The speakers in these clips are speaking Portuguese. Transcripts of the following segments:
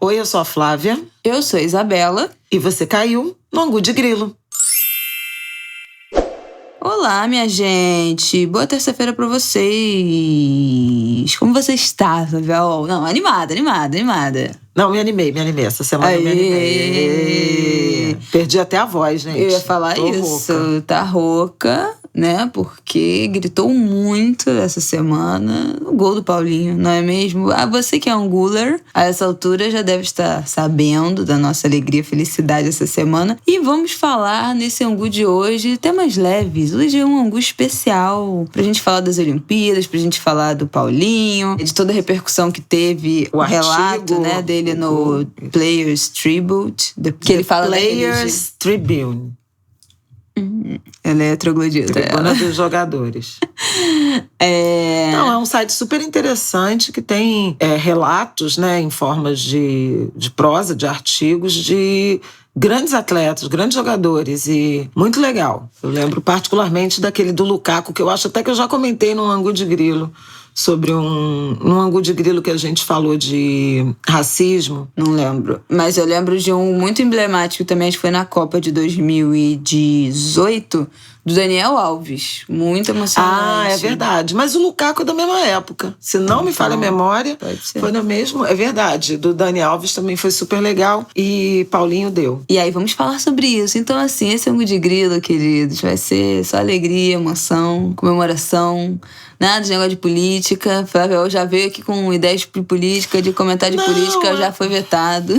Oi, eu sou a Flávia. Eu sou a Isabela. E você caiu no Angu de Grilo. Olá, minha gente. Boa terça-feira pra vocês. Como você está, Isabel? Não, animada. Não, me animei. Essa semana eu me animei. Perdi até a voz, gente. Eu ia falar Tô isso. rouca. Tá rouca, né? Porque gritou muito essa semana o gol do Paulinho, não é mesmo? Você que é angular, a essa altura já deve estar sabendo da nossa alegria e felicidade essa semana. E vamos falar nesse angu de hoje temas leves. Hoje é um angu especial pra gente falar das Olimpíadas, pra gente falar do Paulinho, de toda a repercussão que teve o relato, né, dele no Players Tribute, que ele fala Players Tribune. Ela é troglodita. Tribuna dos jogadores. Não, é um site super interessante que tem relatos, né, em formas de prosa, de artigos, de grandes atletas, grandes jogadores, e muito legal. Eu lembro particularmente daquele do Lukaku, que eu acho até que eu já comentei num Angu de Grilo, sobre num Angu de Grilo que a gente falou de racismo. Não lembro. Mas eu lembro de um muito emblemático também, acho que foi na Copa de 2018, do Daniel Alves. Muito emocionante. É verdade. Mas o Lukaku é da mesma época. Se não me falha a memória, foi no mesmo... É verdade. Do Daniel Alves também foi super legal. E Paulinho deu. E aí, vamos falar sobre isso. Então, assim, esse Angu de Grilo, queridos, vai ser só alegria, emoção, comemoração... Nada de negócio de política. Flávio já veio aqui com ideias de política, de comentar de política, já foi vetado.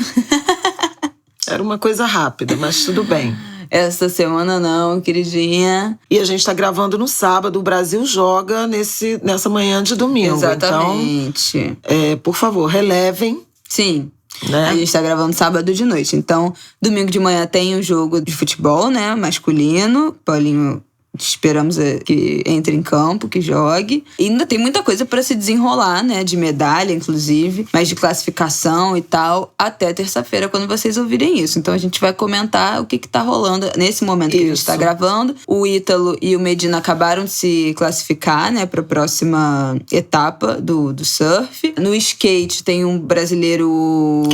Era uma coisa rápida, mas tudo bem. Essa semana não, queridinha. E a gente tá gravando no sábado. O Brasil joga nessa manhã de domingo. Exatamente. Então, por favor, relevem. Sim. Né? A gente tá gravando sábado de noite. Então, domingo de manhã tem o jogo de futebol, né? Masculino. Paulinho... Esperamos que entre em campo, que jogue. E ainda tem muita coisa para se desenrolar, né? De medalha, inclusive, mas de classificação e tal, até terça-feira, quando vocês ouvirem isso. Então a gente vai comentar o que tá rolando nesse momento que a gente tá gravando. O Ítalo e o Medina acabaram de se classificar, né? Pra próxima etapa do surf. No skate tem um brasileiro...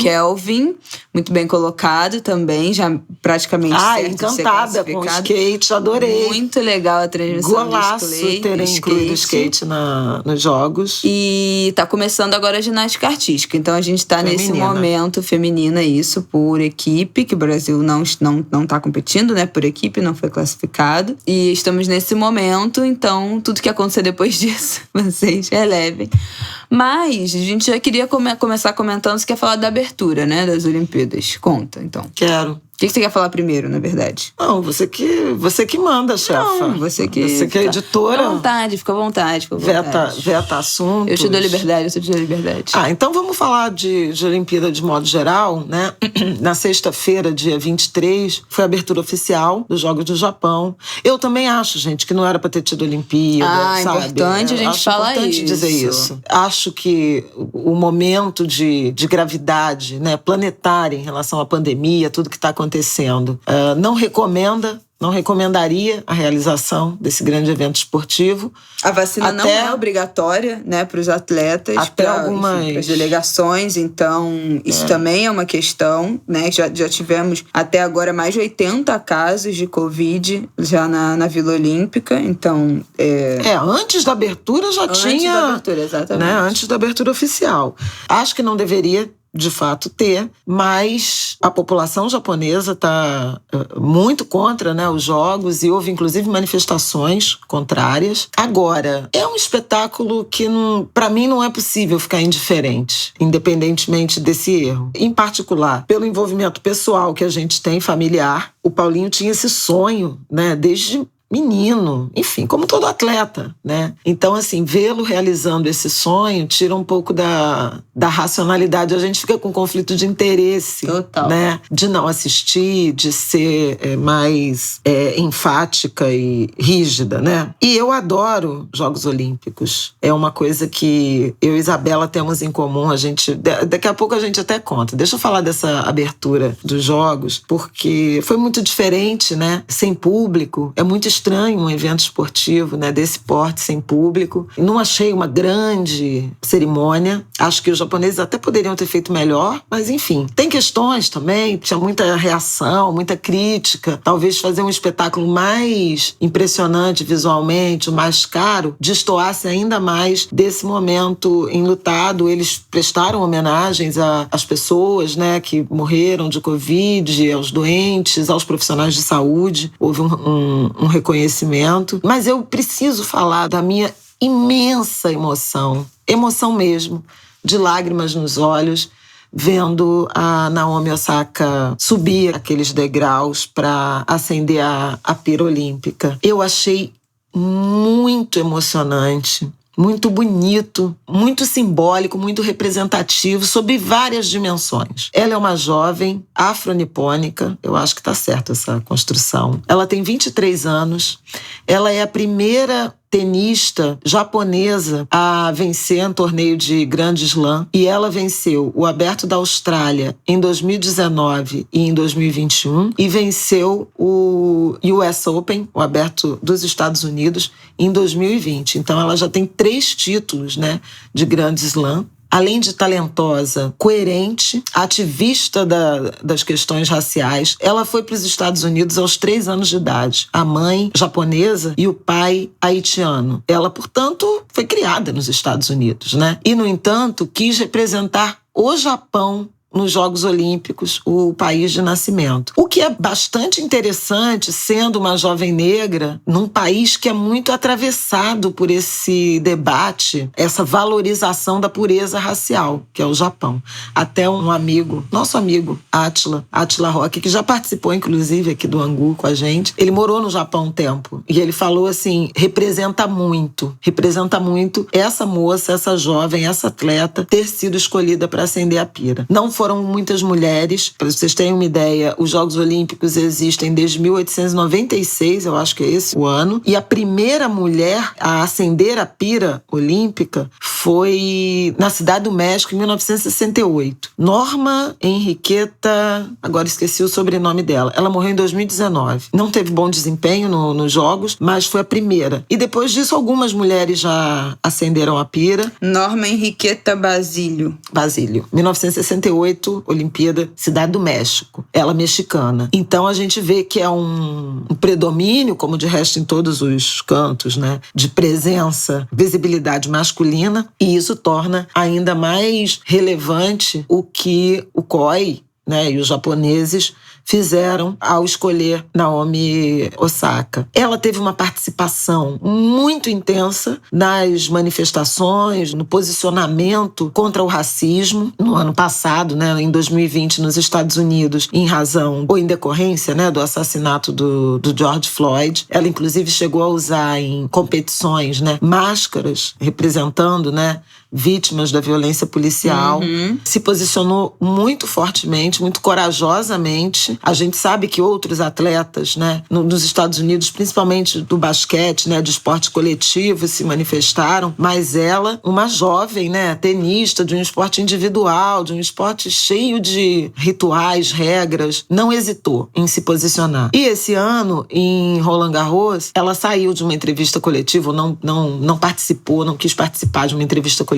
Kelvin. Muito bem colocado também, já praticamente certo de ser encantada com o skate, adorei. Muito legal a transmissão. Golaço terem incluído skate nos jogos. E tá começando agora a ginástica artística. Então a gente tá nesse momento feminina, isso, por equipe, que o Brasil não tá competindo, né? Por equipe, não foi classificado. E estamos nesse momento, então tudo que acontecer depois disso, vocês relevem. Mas a gente já queria começar comentando, você quer falar da abertura, né? Das Olimpíadas. Conta, então. Quero. O que você quer falar primeiro, na verdade? Não, você que manda, chefa. Não, você que é editora. Fica à vontade. Veta assuntos. Eu te dou liberdade. Então vamos falar de Olimpíada de modo geral, né? Na sexta-feira, dia 23, foi a abertura oficial dos Jogos do Japão. Eu também acho, gente, que não era pra ter tido Olimpíada, sabe? Importante a gente falar isso. Importante dizer isso. Acho que o momento de gravidade, né, planetária em relação à pandemia, tudo que tá acontecendo, não recomendaria a realização desse grande evento esportivo. A vacina não é obrigatória, né, para os atletas, para as delegações, então isso também é uma questão, né? Já tivemos até agora mais de 80 casos de Covid já na Vila Olímpica, então... Antes da abertura já tinha... Antes da abertura, exatamente. Né, antes da abertura oficial. Acho que não deveria... de fato ter, mas a população japonesa está muito contra, né, os jogos, e houve inclusive manifestações contrárias. Agora, é um espetáculo que para mim não é possível ficar indiferente, independentemente desse erro. Em particular, pelo envolvimento pessoal que a gente tem, familiar, o Paulinho tinha esse sonho, né, desde menino, enfim, como todo atleta, né? Então, assim, vê-lo realizando esse sonho tira um pouco da racionalidade. A gente fica com conflito de interesse, total, né? De não assistir, de ser mais enfática e rígida, né? E eu adoro Jogos Olímpicos. É uma coisa que eu e Isabela temos em comum. Daqui a pouco a gente até conta. Deixa eu falar dessa abertura dos Jogos, porque foi muito diferente, né? Sem público, é muito estranho um evento esportivo, né, desse porte sem público. Não achei uma grande cerimônia. Acho que os japoneses até poderiam ter feito melhor, mas enfim. Tem questões também, tinha muita reação, muita crítica. Talvez fazer um espetáculo mais impressionante visualmente, o mais caro, destoasse ainda mais desse momento enlutado. Eles prestaram homenagens às pessoas, né, que morreram de Covid, aos doentes, aos profissionais de saúde. Houve um reconhecimento. Mas eu preciso falar da minha imensa emoção mesmo, de lágrimas nos olhos, vendo a Naomi Osaka subir aqueles degraus para acender a pira olímpica. Eu achei muito emocionante, muito bonito, muito simbólico, muito representativo, sob várias dimensões. Ela é uma jovem afro-nipônica, eu acho que está certo essa construção. Ela tem 23 anos, ela é a primeira tenista japonesa a vencer um torneio de Grand Slam, e ela venceu o Aberto da Austrália em 2019 e em 2021 e venceu o US Open, o Aberto dos Estados Unidos, em 2020. Então ela já tem 3 títulos, né, de Grand Slam. Além de talentosa, coerente, ativista das questões raciais, ela foi para os Estados Unidos aos 3 anos de idade. A mãe japonesa e o pai haitiano. Ela, portanto, foi criada nos Estados Unidos, né? E, no entanto, quis representar o Japão nos Jogos Olímpicos, o país de nascimento. O que é bastante interessante, sendo uma jovem negra, num país que é muito atravessado por esse debate, essa valorização da pureza racial, que é o Japão. Até um amigo, nosso amigo, Átila Roque, que já participou, inclusive, aqui do Angu com a gente, ele morou no Japão um tempo, e ele falou assim, representa muito essa moça, essa jovem, essa atleta, ter sido escolhida para acender a pira. Não foram muitas mulheres. Para vocês terem uma ideia, os Jogos Olímpicos existem desde 1896, eu acho que é esse o ano. E a primeira mulher a acender a pira olímpica foi na Cidade do México, em 1968. Norma Henriqueta, agora esqueci o sobrenome dela. Ela morreu em 2019. Não teve bom desempenho nos Jogos, mas foi a primeira. E depois disso, algumas mulheres já acenderam a pira. Norma Henriqueta Basílio, 1968, Olimpíada, Cidade do México. Ela mexicana. Então a gente vê que é um predomínio, como de resto em todos os cantos, né, de presença, visibilidade masculina, e isso torna ainda mais relevante o que o COI, né, e os japoneses fizeram ao escolher Naomi Osaka. Ela teve uma participação muito intensa nas manifestações, no posicionamento contra o racismo. No ano passado, né, em 2020, nos Estados Unidos, em razão ou em decorrência, né, do assassinato do George Floyd. Ela, inclusive, chegou a usar em competições, né, máscaras representando, né, vítimas da violência policial. Se posicionou muito fortemente, muito corajosamente. A gente sabe que outros atletas, né, nos Estados Unidos, principalmente do basquete, né, de esporte coletivo, se manifestaram, mas ela, uma jovem, né, tenista de um esporte individual, de um esporte cheio de rituais, regras, não hesitou em se posicionar. E esse ano, em Roland Garros, ela saiu de uma entrevista coletiva, não participou, não quis participar de uma entrevista coletiva,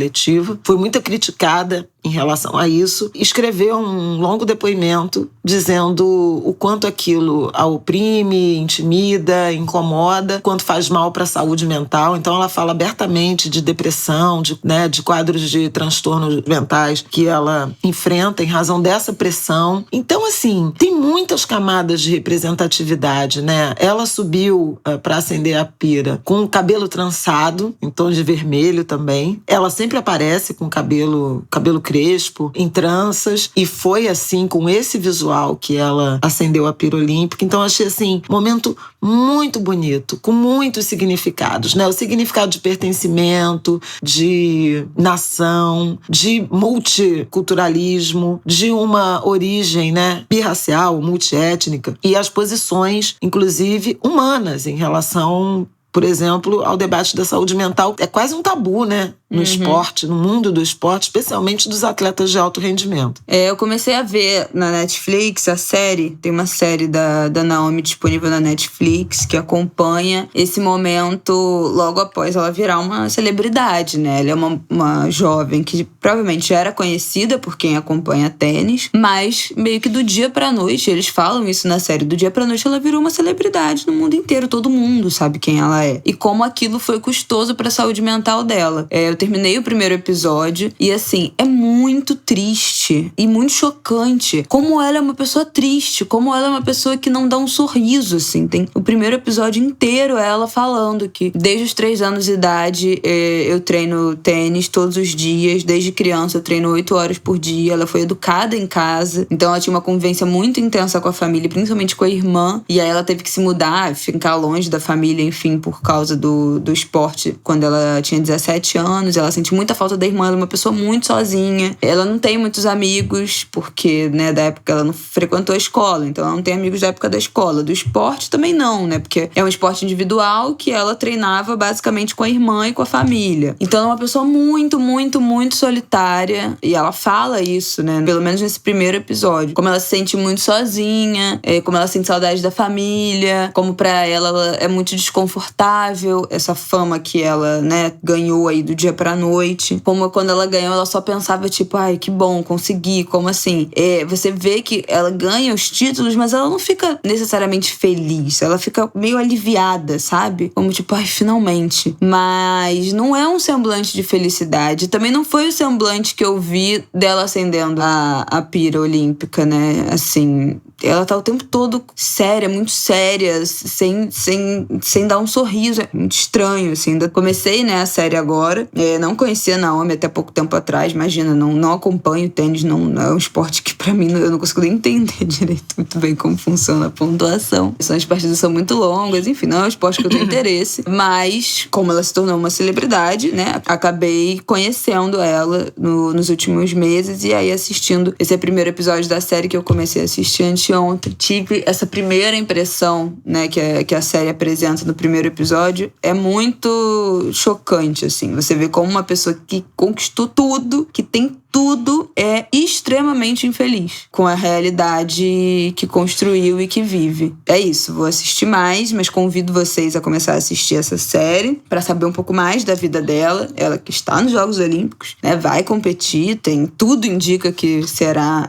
foi muito criticada em relação a isso, escreveu um longo depoimento dizendo o quanto aquilo a oprime, intimida, incomoda, quanto faz mal para a saúde mental. Então ela fala abertamente de depressão, de quadros de transtornos mentais que ela enfrenta em razão dessa pressão. Então, assim, tem muitas camadas de representatividade, né? Ela subiu para acender a pira com o cabelo trançado, em tom de vermelho também. Ela sempre aparece com cabelo crespo, em tranças, e foi assim, com esse visual, que ela acendeu a pira olímpica. Então achei assim, um momento muito bonito, com muitos significados, né? O significado de pertencimento, de nação, de multiculturalismo, de uma origem, né, birracial, multiétnica, e as posições, inclusive, humanas em relação, por exemplo, ao debate da saúde mental. É quase um tabu, né? no esporte, no mundo do esporte, especialmente dos atletas de alto rendimento. Eu comecei a ver na Netflix a série, tem uma série da Naomi disponível na Netflix que acompanha esse momento logo após ela virar uma celebridade, né? Ela é uma jovem que provavelmente já era conhecida por quem acompanha tênis, mas meio que do dia pra noite, eles falam isso na série, do dia pra noite ela virou uma celebridade no mundo inteiro, todo mundo sabe quem ela é. E como aquilo foi custoso pra saúde mental dela. Eu terminei o primeiro episódio e, assim, é muito triste e muito chocante como ela é uma pessoa triste, como ela é uma pessoa que não dá um sorriso, assim. Tem o primeiro episódio inteiro ela falando que desde os 3 anos de idade eu treino tênis todos os dias, desde criança eu treino 8 horas por dia, ela foi educada em casa, então ela tinha uma convivência muito intensa com a família, principalmente com a irmã, e aí ela teve que se mudar, ficar longe da família, enfim, por causa do esporte, quando ela tinha 17 anos, ela sentiu muita falta da irmã, ela é uma pessoa muito sozinha, ela não tem muitos amigos, porque, né, da época ela não frequentou a escola, então ela não tem amigos da época da escola, do esporte também não, né, porque é um esporte individual que ela treinava basicamente com a irmã e com a família, então ela é uma pessoa muito, muito, muito solitária, e ela fala isso, né, pelo menos nesse primeiro episódio, como ela se sente muito sozinha, como ela sente saudade da família, como pra ela é muito desconfortável essa fama que ela, né, ganhou aí do dia pra noite. Como quando ela ganhou, ela só pensava, tipo, ai, que bom, consegui, como assim? Você vê que ela ganha os títulos, mas ela não fica necessariamente feliz, ela fica meio aliviada, sabe? Como tipo, ai, finalmente. Mas não é um semblante de felicidade. Também não foi o semblante que eu vi dela acendendo a pira olímpica, né? Assim, ela tá o tempo todo séria, muito séria, sem dar um sorriso. É muito estranho, assim. Ainda comecei, né, a série agora. Não conhecia a Naomi até pouco tempo atrás, imagina, não acompanho tênis, não é um esporte que pra mim eu não consigo nem entender direito muito bem como funciona a pontuação. As partidas são muito longas, enfim, não é um esporte que eu tenho interesse. Mas, como ela se tornou uma celebridade, né, acabei conhecendo ela nos últimos meses e aí assistindo esse primeiro episódio da série que eu comecei a assistir anteontem. Tive essa primeira impressão, né, que a série apresenta no primeiro episódio, é muito chocante, assim. Você vê como uma pessoa que conquistou tudo, que tem tudo, é extremamente infeliz com a realidade que construiu e que vive. É isso, vou assistir mais, mas convido vocês a começar a assistir essa série pra saber um pouco mais da vida dela. Ela que está nos Jogos Olímpicos, né, vai competir, tudo indica que será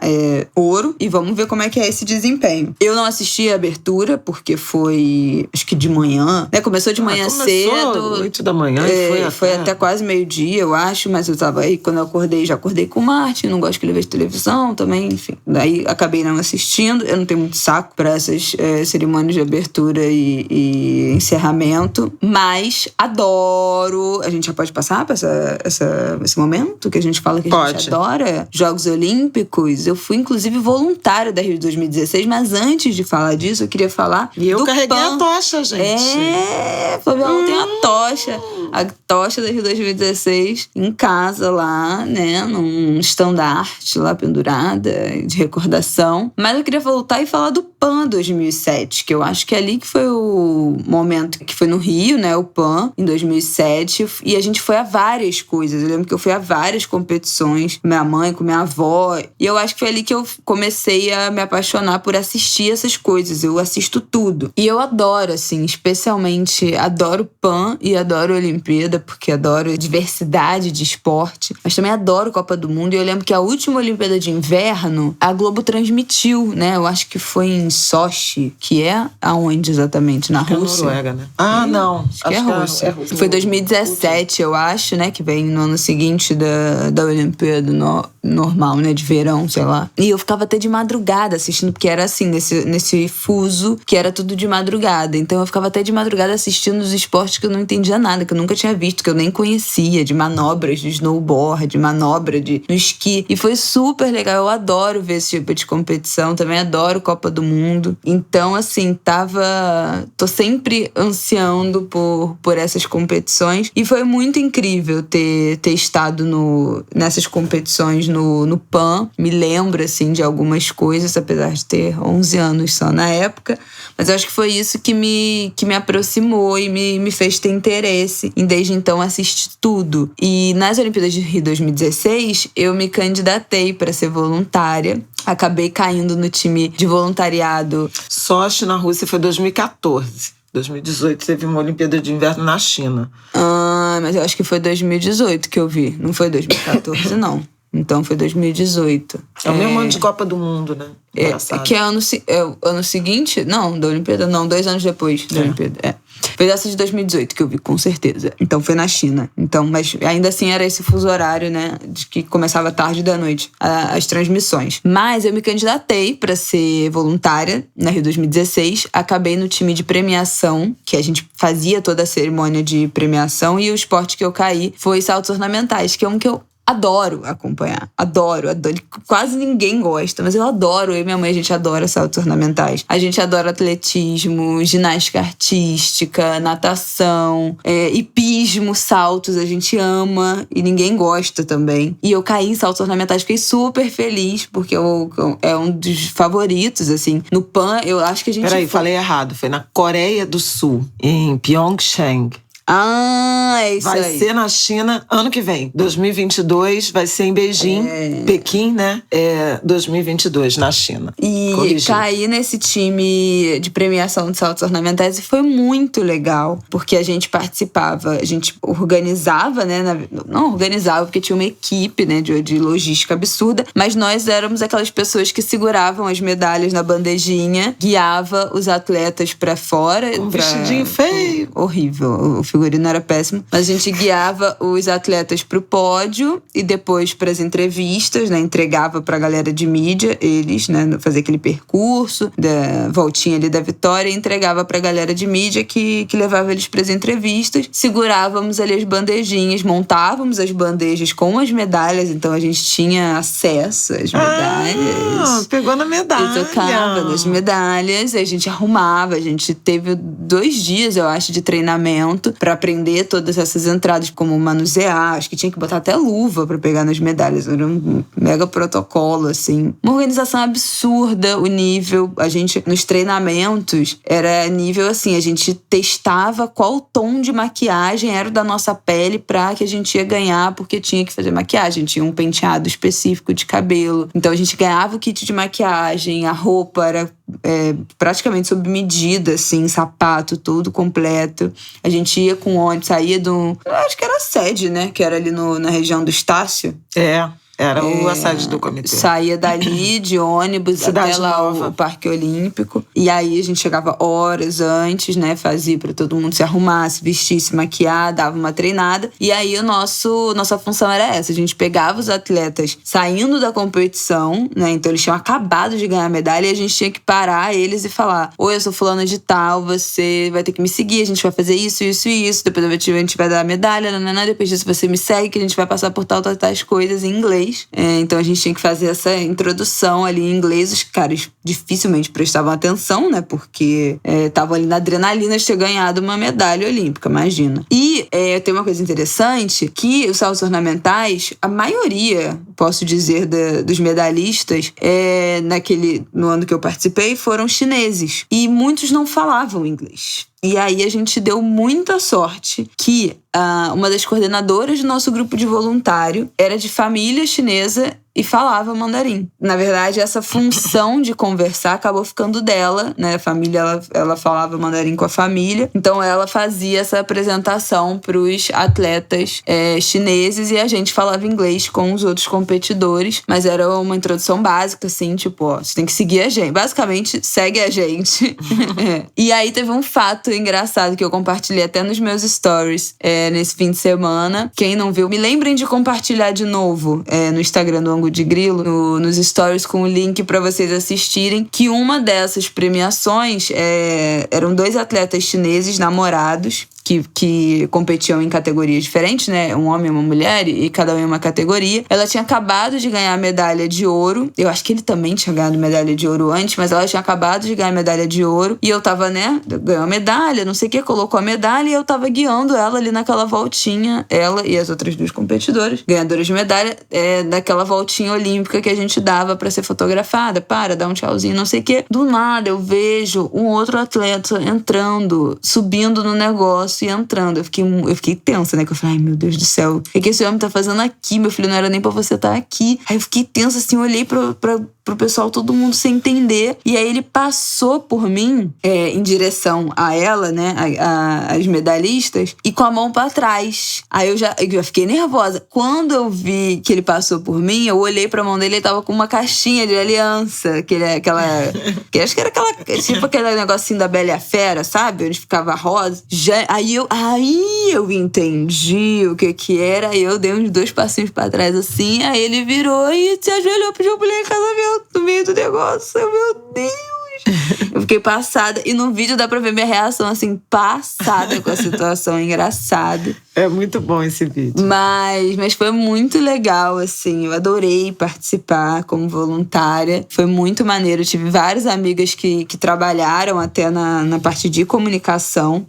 ouro, e vamos ver como é que é esse desempenho. Eu não assisti a abertura porque foi, acho que de manhã, né, começou de manhã cedo, 8 da manhã e foi até quase meio-dia, eu acho, mas eu tava aí, quando eu acordei, já acordei com o Martin, não gosto que ele veja televisão também, enfim. Daí acabei não assistindo, eu não tenho muito saco pra essas cerimônias de abertura e encerramento, mas adoro. A gente já pode passar pra esse momento que a gente fala que a gente adora? Jogos Olímpicos. Eu fui, inclusive, voluntária da Rio de 2016, mas antes de falar disso, eu queria falar E eu do carreguei PAN. a tocha, gente. Fabiana tem a tocha da Rio 2016 em casa lá, né, num estandarte lá pendurada de recordação. Mas eu queria voltar e falar do PAN 2007, que eu acho que é ali que foi o momento que foi no Rio, né, o PAN, em 2007, e a gente foi a várias coisas. Eu lembro que eu fui a várias competições com minha mãe, com minha avó, e eu acho que foi ali que eu comecei a me apaixonar por assistir essas coisas. Eu assisto tudo. E eu adoro, assim, especialmente adoro PAN e adoro Olimpíada, porque adoro diversidade de esporte, mas também adoro Copa do Mundo. E eu lembro que a última Olimpíada de Inverno, a Globo transmitiu, né? Eu acho que foi em Sochi, que é aonde exatamente? Na Rússia? Noruega, né? Não. Acho que é Rússia. Foi 2017, eu acho, né? Que vem no ano seguinte da Olimpíada normal, né? De verão, sei lá. E eu ficava até de madrugada assistindo, porque era assim, nesse fuso, que era tudo de madrugada. Então eu ficava até de madrugada assistindo os esportes que eu não entendia nada, que eu nunca tinha visto, que eu nem conhecia, de manobras de snowboard, de manobra de no esqui. E foi super legal. Eu adoro ver esse tipo de competição. Também adoro Copa do Mundo. Então, assim, tô sempre ansiando por essas competições. E foi muito incrível ter estado nessas competições no PAN. Me lembro, assim, de algumas coisas, apesar de ter 11 anos só na época. Mas eu acho que foi isso que me aproximou e me fez ter interesse em, desde então, assistir tudo. E nas Olimpíadas de Rio 2016, eu me candidatei para ser voluntária. Acabei caindo no time de voluntariado. Sochi na Rússia foi 2014. 2018 teve uma Olimpíada de Inverno na China. Mas eu acho que foi 2018 que eu vi. Não foi 2014, não. Então foi 2018. É o mesmo ano de Copa do Mundo, né? Que é ano seguinte? Não, da Olimpíada não. 2 anos depois da Olimpíada. Foi dessa de 2018 que eu vi, com certeza. Então foi na China. Então, mas ainda assim era esse fuso horário, né? De que começava tarde da noite as transmissões. Mas eu me candidatei para ser voluntária na Rio 2016. Acabei no time de premiação, que a gente fazia toda a cerimônia de premiação. E o esporte que eu caí foi saltos ornamentais, que é um que eu adoro acompanhar. Adoro. Quase ninguém gosta, mas eu adoro. Eu e minha mãe, a gente adora saltos ornamentais. A gente adora atletismo, ginástica artística, natação, hipismo, saltos. A gente ama e ninguém gosta também. E eu caí em saltos ornamentais, fiquei super feliz, porque é um dos favoritos, assim. No PAN, eu acho que a gente... Peraí, falei errado. Foi na Coreia do Sul, em Pyeongchang. É isso aí. Vai ser na China ano que vem. 2022 vai ser em Beijing, Pequim, né? 2022 na China. E caí nesse time de premiação de saltos ornamentais e foi muito legal, porque a gente participava, a gente organizava, né? Não organizava, porque tinha uma equipe, né, de logística absurda, mas nós éramos aquelas pessoas que seguravam as medalhas na bandejinha, guiava os atletas pra fora. Um vestidinho feio. Horrível. O figurino era péssimo. Mas a gente guiava os atletas pro pódio e depois pras entrevistas, né? Entregava pra galera de mídia, eles, né? Fazer aquele percurso da voltinha ali da vitória e entregava pra galera de mídia que levava eles pras entrevistas. Segurávamos ali as bandejinhas, montávamos as bandejas com as medalhas, então a gente tinha acesso às medalhas. Pegou na medalha. Eu tocava nas medalhas, a gente arrumava, a gente teve 2 dias, eu acho, de treinamento pra aprender todas essas entradas, como manusear. Acho que tinha que botar até luva pra pegar nas medalhas. Era um mega protocolo, assim. Uma organização absurda, o nível. A gente, nos treinamentos, era nível assim, a gente testava qual tom de maquiagem era o da nossa pele pra que a gente ia ganhar, porque tinha que fazer maquiagem. Tinha um penteado específico de cabelo. Então a gente ganhava o kit de maquiagem, a roupa era praticamente sob medida, assim, sapato, tudo completo. A gente ia com ônibus, saía acho que era a sede, né? Que era ali na região do Estácio. Era a sede do comitê. Saía dali de ônibus até lá o Parque Olímpico. E aí a gente chegava horas antes, né? Fazia pra todo mundo se arrumar, se vestir, se maquiar, dava uma treinada. E aí nossa função era essa. A gente pegava os atletas saindo da competição, né? Então eles tinham acabado de ganhar a medalha e a gente tinha que parar eles e falar: oi, eu sou fulana de tal, você vai ter que me seguir, a gente vai fazer isso, isso e isso. Depois a gente vai dar a medalha, depois disso você me segue, que a gente vai passar por tais coisas em inglês. Então a gente tinha que fazer essa introdução ali em inglês. Os caras dificilmente prestavam atenção, né? Porque estavam ali na adrenalina de ter ganhado uma medalha olímpica, imagina. E tem uma coisa interessante, que os saltos ornamentais, a maioria, posso dizer, dos medalhistas, no ano que eu participei, foram chineses. E muitos não falavam inglês. E aí a gente deu muita sorte que uma das coordenadoras do nosso grupo de voluntário era de família chinesa e falava mandarim. Na verdade, essa função de conversar acabou ficando dela, né? A família, ela falava mandarim com a família. Então, ela fazia essa apresentação pros atletas chineses e a gente falava inglês com os outros competidores. Mas era uma introdução básica, assim, tipo, ó, você tem que seguir a gente. Basicamente, segue a gente. E aí, teve um fato engraçado que eu compartilhei até nos meus stories nesse fim de semana. Quem não viu, me lembrem de compartilhar de novo no Instagram do Ângulo de Grilo, nos stories com o link pra vocês assistirem, que uma dessas premiações eram 2 atletas chineses namorados que competiam em categorias diferentes, né? Um homem e uma mulher, e cada um em uma categoria. Ela tinha acabado de ganhar a medalha de ouro. Eu acho que ele também tinha ganhado medalha de ouro antes, mas ela tinha acabado de ganhar a medalha de ouro. E eu tava, né? Ganhou a medalha, não sei o que, colocou a medalha e eu tava guiando ela ali naquela voltinha. Ela e as outras duas competidoras, ganhadoras de medalha, daquela voltinha olímpica que a gente dava pra ser fotografada. Dar um tchauzinho, não sei o que. Do nada eu vejo um outro atleta entrando, subindo no negócio e entrando. Eu fiquei tensa, né? Que eu falei, ai meu Deus do céu, o que esse homem tá fazendo aqui? Meu filho, não era nem pra você estar aqui. Aí eu fiquei tensa, assim, olhei pro pessoal, todo mundo sem entender. E aí ele passou por mim, em direção a ela, né? As medalhistas, e com a mão pra trás. Aí eu já fiquei nervosa. Quando eu vi que ele passou por mim, eu olhei pra mão dele e ele tava com uma caixinha de aliança. Que acho que era tipo aquele negocinho da Bela e a Fera, sabe? Onde ficava rosa. Aí eu entendi o que era. Aí eu dei uns 2 passinhos pra trás assim. Aí ele virou e se ajoelhou, pediu mulher em casamento no meio do negócio. Meu Deus! Eu fiquei passada. E no vídeo dá pra ver minha reação, assim, passada com a situação. Engraçada. É muito bom esse vídeo. Mas foi muito legal, assim. Eu adorei participar como voluntária. Foi muito maneiro. Eu tive várias amigas que trabalharam até na parte de comunicação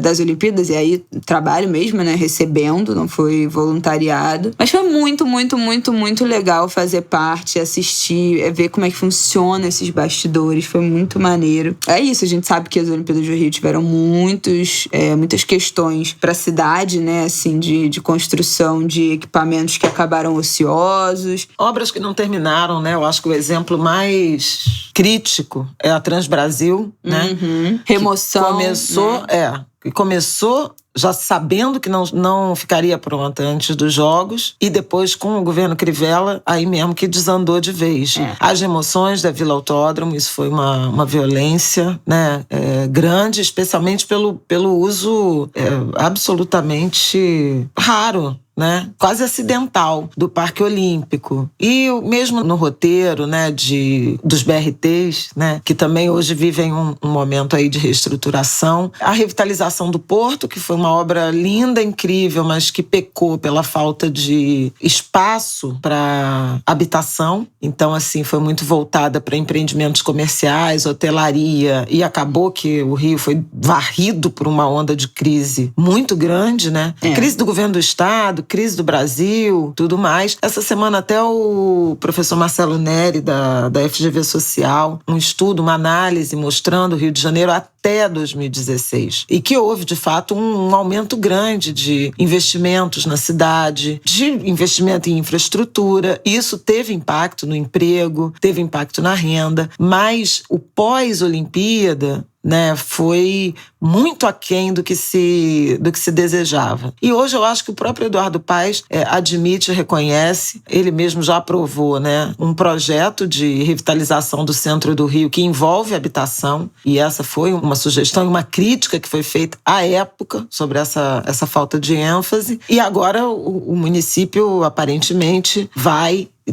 das Olimpíadas. E aí, trabalho mesmo, né? Recebendo, não foi voluntariado. Mas foi muito, muito, muito, muito legal fazer parte, assistir, ver como é que funciona esses bastidores. Foi muito maneiro. É isso, a gente sabe que as Olimpíadas do Rio tiveram muitas questões pra cidade, né, assim, de construção de equipamentos que acabaram ociosos. Obras que não terminaram, né? Eu acho que o exemplo mais crítico é a Transbrasil, né? Remoção. Começou já sabendo que não ficaria pronta antes dos Jogos, e depois, com o governo Crivella, aí mesmo que desandou de vez. As remoções da Vila Autódromo, isso foi uma violência, né, grande, especialmente pelo uso absolutamente raro, né, quase acidental do Parque Olímpico. E mesmo no roteiro, né, dos BRTs, né, que também hoje vivem um momento aí de reestruturação, a revitalização do Porto, que foi uma obra linda, incrível, mas que pecou pela falta de espaço para habitação. Então, assim, foi muito voltada para empreendimentos comerciais, hotelaria, e acabou que o Rio foi varrido por uma onda de crise muito grande, né? Crise do governo do Estado, crise do Brasil, tudo mais. Essa semana até o professor Marcelo Neri, da FGV Social, um estudo, uma análise mostrando o Rio de Janeiro até 2016. E que houve, de fato, um aumento grande de investimentos na cidade, de investimento em infraestrutura. Isso teve impacto no emprego, teve impacto na renda, mas o pós-Olimpíada, né, foi muito aquém do que se desejava. E hoje eu acho que o próprio Eduardo Paes admite, reconhece, ele mesmo já aprovou, né, um projeto de revitalização do centro do Rio que envolve habitação, e essa foi uma sugestão e uma crítica que foi feita à época sobre essa falta de ênfase. E agora o município aparentemente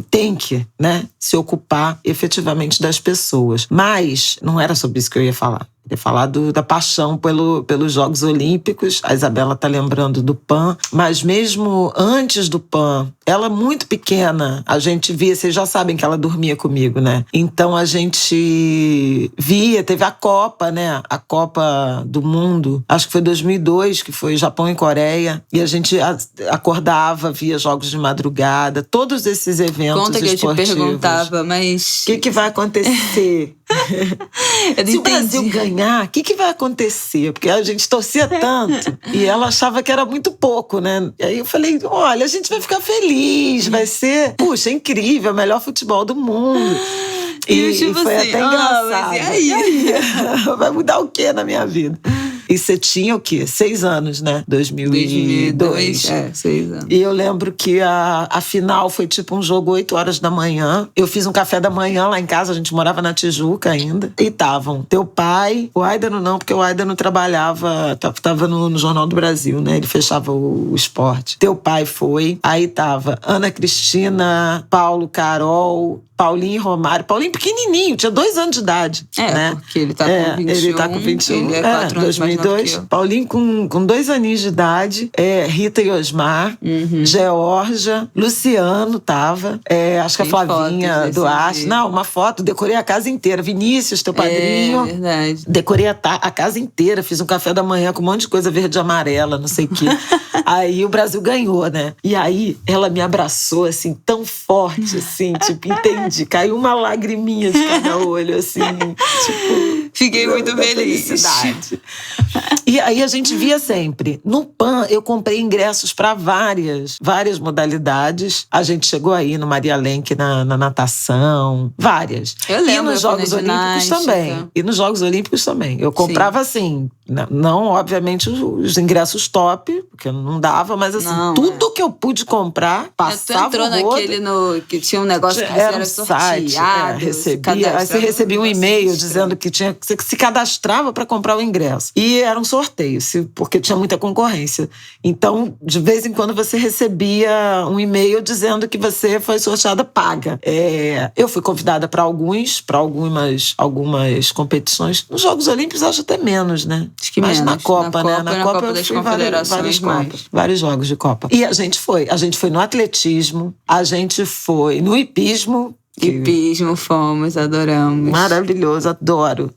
tem que, né, se ocupar efetivamente das pessoas. Mas não era sobre isso que eu ia falar. Eu ia falar da paixão pelos Jogos Olímpicos. A Isabela tá lembrando do PAN. Mas mesmo antes do PAN, ela muito pequena, a gente via, vocês já sabem que ela dormia comigo, né? Então a gente via, teve a Copa, né? A Copa do Mundo, acho que foi 2002, que foi Japão e Coreia. E a gente acordava, via jogos de madrugada, todos esses eventos Conta que esportivos. Eu te perguntava, mas... O que vai acontecer? Se o Brasil ganhar, o que vai acontecer? Porque a gente torcia tanto e ela achava que era muito pouco, né? E aí eu falei, olha, a gente vai ficar feliz, vai ser, puxa, incrível, o melhor futebol do mundo. E tipo foi assim, até engraçado. Mas e aí? Vai mudar o quê na minha vida? E você tinha o quê? 6 anos, né? 2002. 6 anos. E eu lembro que a final foi tipo um jogo 8 horas da manhã. Eu fiz um café da manhã lá em casa, a gente morava na Tijuca ainda. E estavam teu pai, o Aidano não, porque o Aidano trabalhava, tava no Jornal do Brasil, né? Ele fechava o esporte. Teu pai foi, aí tava Ana Cristina, Paulo, Carol, Paulinho e Romário. Paulinho pequenininho, tinha 2 anos de idade. Né? Porque ele tá com 21. Ele tá com 21. Ele é 4 anos 2002. mais novo que eu. Paulinho com 2 aninhos de idade. Rita e Osmar. Georgia. Luciano tava. Acho que a Flavinha Duarte. Não, uma foto. Decorei a casa inteira. Vinícius, teu padrinho. É verdade. Decorei a casa inteira. Fiz um café da manhã com um monte de coisa verde e amarela, não sei o quê. Aí o Brasil ganhou, né? E aí ela me abraçou, assim, tão forte, assim, tipo, entendi. Caiu uma lagriminha de cada olho, assim, tipo... Fiquei muito feliz. Felicidade. E aí a gente via sempre. No PAN, eu comprei ingressos para várias modalidades. A gente chegou aí no Maria Lenk na natação, várias. Eu lembro, e nos Jogos Olímpicos também. E nos Jogos Olímpicos também. Eu comprava, assim, não, obviamente, os ingressos top, porque não dava, mas assim, tudo que eu pude comprar, passava entrou o rodo. naquele que tinha um negócio que era era um site, sorteado. aí você recebia um e-mail dizendo que você se cadastrava para comprar o ingresso. E era um sorteio, porque tinha muita concorrência. Então, de vez em quando, você recebia um e-mail dizendo que você foi sorteada paga. Eu fui convidada para algumas competições. Nos Jogos Olímpicos, acho até menos, né? Acho que mas menos. na Copa, né? Na Copa das Confederações, vários jogos de Copa. E a gente foi no atletismo, a gente foi no hipismo. Hipismo fomos, adoramos. Maravilhoso, adoro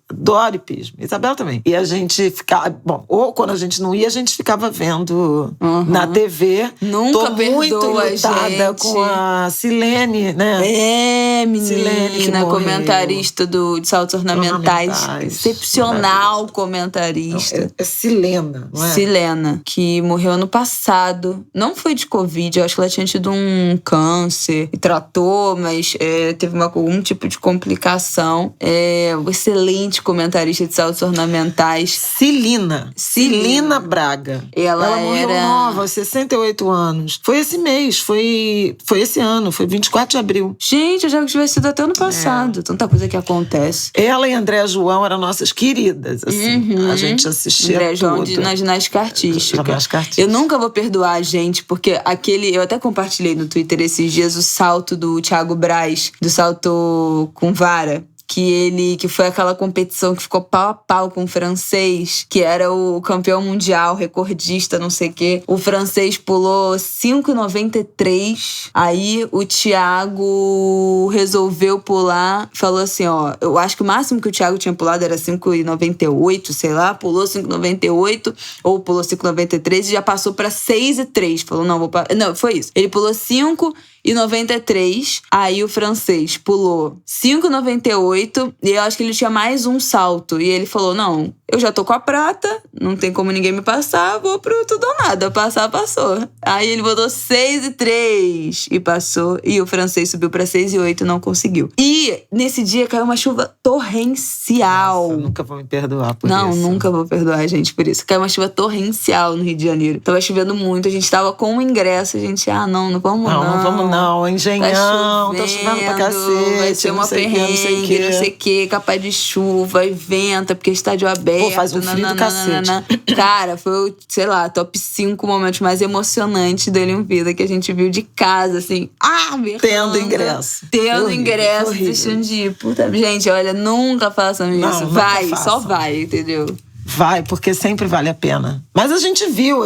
hipismo. Isabel também. E a gente ficava... Bom, ou quando a gente não ia, a gente ficava vendo na TV. Nunca Tô muito perdoa, lutada gente. com a Silene, né? Menina, comentarista de saltos ornamentais. Excepcional comentarista. É Silena, não é? Silena, que morreu ano passado. Não foi de Covid, eu acho que ela tinha tido um câncer e tratou, mas... teve algum tipo de complicação. Um excelente comentarista de saltos ornamentais. Celina Braga. Ela morreu nova, aos 68 anos. Foi esse mês, foi esse ano, foi 24 de abril. Gente, eu já tivesse sido até ano passado. Tanta coisa que acontece. Ela e Andréa João eram nossas queridas, assim. A gente assistia Andréa João tudo. na ginástica artística. Eu nunca vou perdoar a gente, porque eu até compartilhei no Twitter esses dias o salto do Thiago Braz, do salto com vara, que foi aquela competição que ficou pau a pau com o francês, que era o campeão mundial, recordista, não sei o quê. O francês pulou 5,93. Aí o Thiago resolveu pular, falou assim, eu acho que o máximo que o Thiago tinha pulado era 5,98, sei lá, pulou 5,98 ou pulou 5,93 e já passou pra 6,3. Falou, não, foi isso. Ele pulou 5,93, aí o francês pulou 5,98 e eu acho que ele tinha mais um salto. E ele falou, não, eu já tô com a prata, não tem como ninguém me passar, vou pro tudo ou nada. Passou. Aí ele botou 6,3 e passou. E o francês subiu pra 6,8 e não conseguiu. E nesse dia caiu uma chuva torrencial. Nossa, eu nunca vou me perdoar por isso. Não, nunca vou perdoar a gente por isso. Caiu uma chuva torrencial no Rio de Janeiro. Tava chovendo muito, a gente tava com o ingresso. A gente, não vamos não. Não vamos não, Engenhão, tá chovendo pra cacete. Vai ser uma perrengue, não sei o que, capaz de chuva, e venta, porque estádio aberto. Pô, faz um frio do cacete. Cara, foi, sei lá, top 5 momentos mais emocionantes da Olimpíada que a gente viu de casa, assim. Tendo ingresso. Deixando de ir. Puta, gente, olha, nunca façam isso. Vai, só vai, entendeu? Vai, porque sempre vale a pena. Mas a gente viu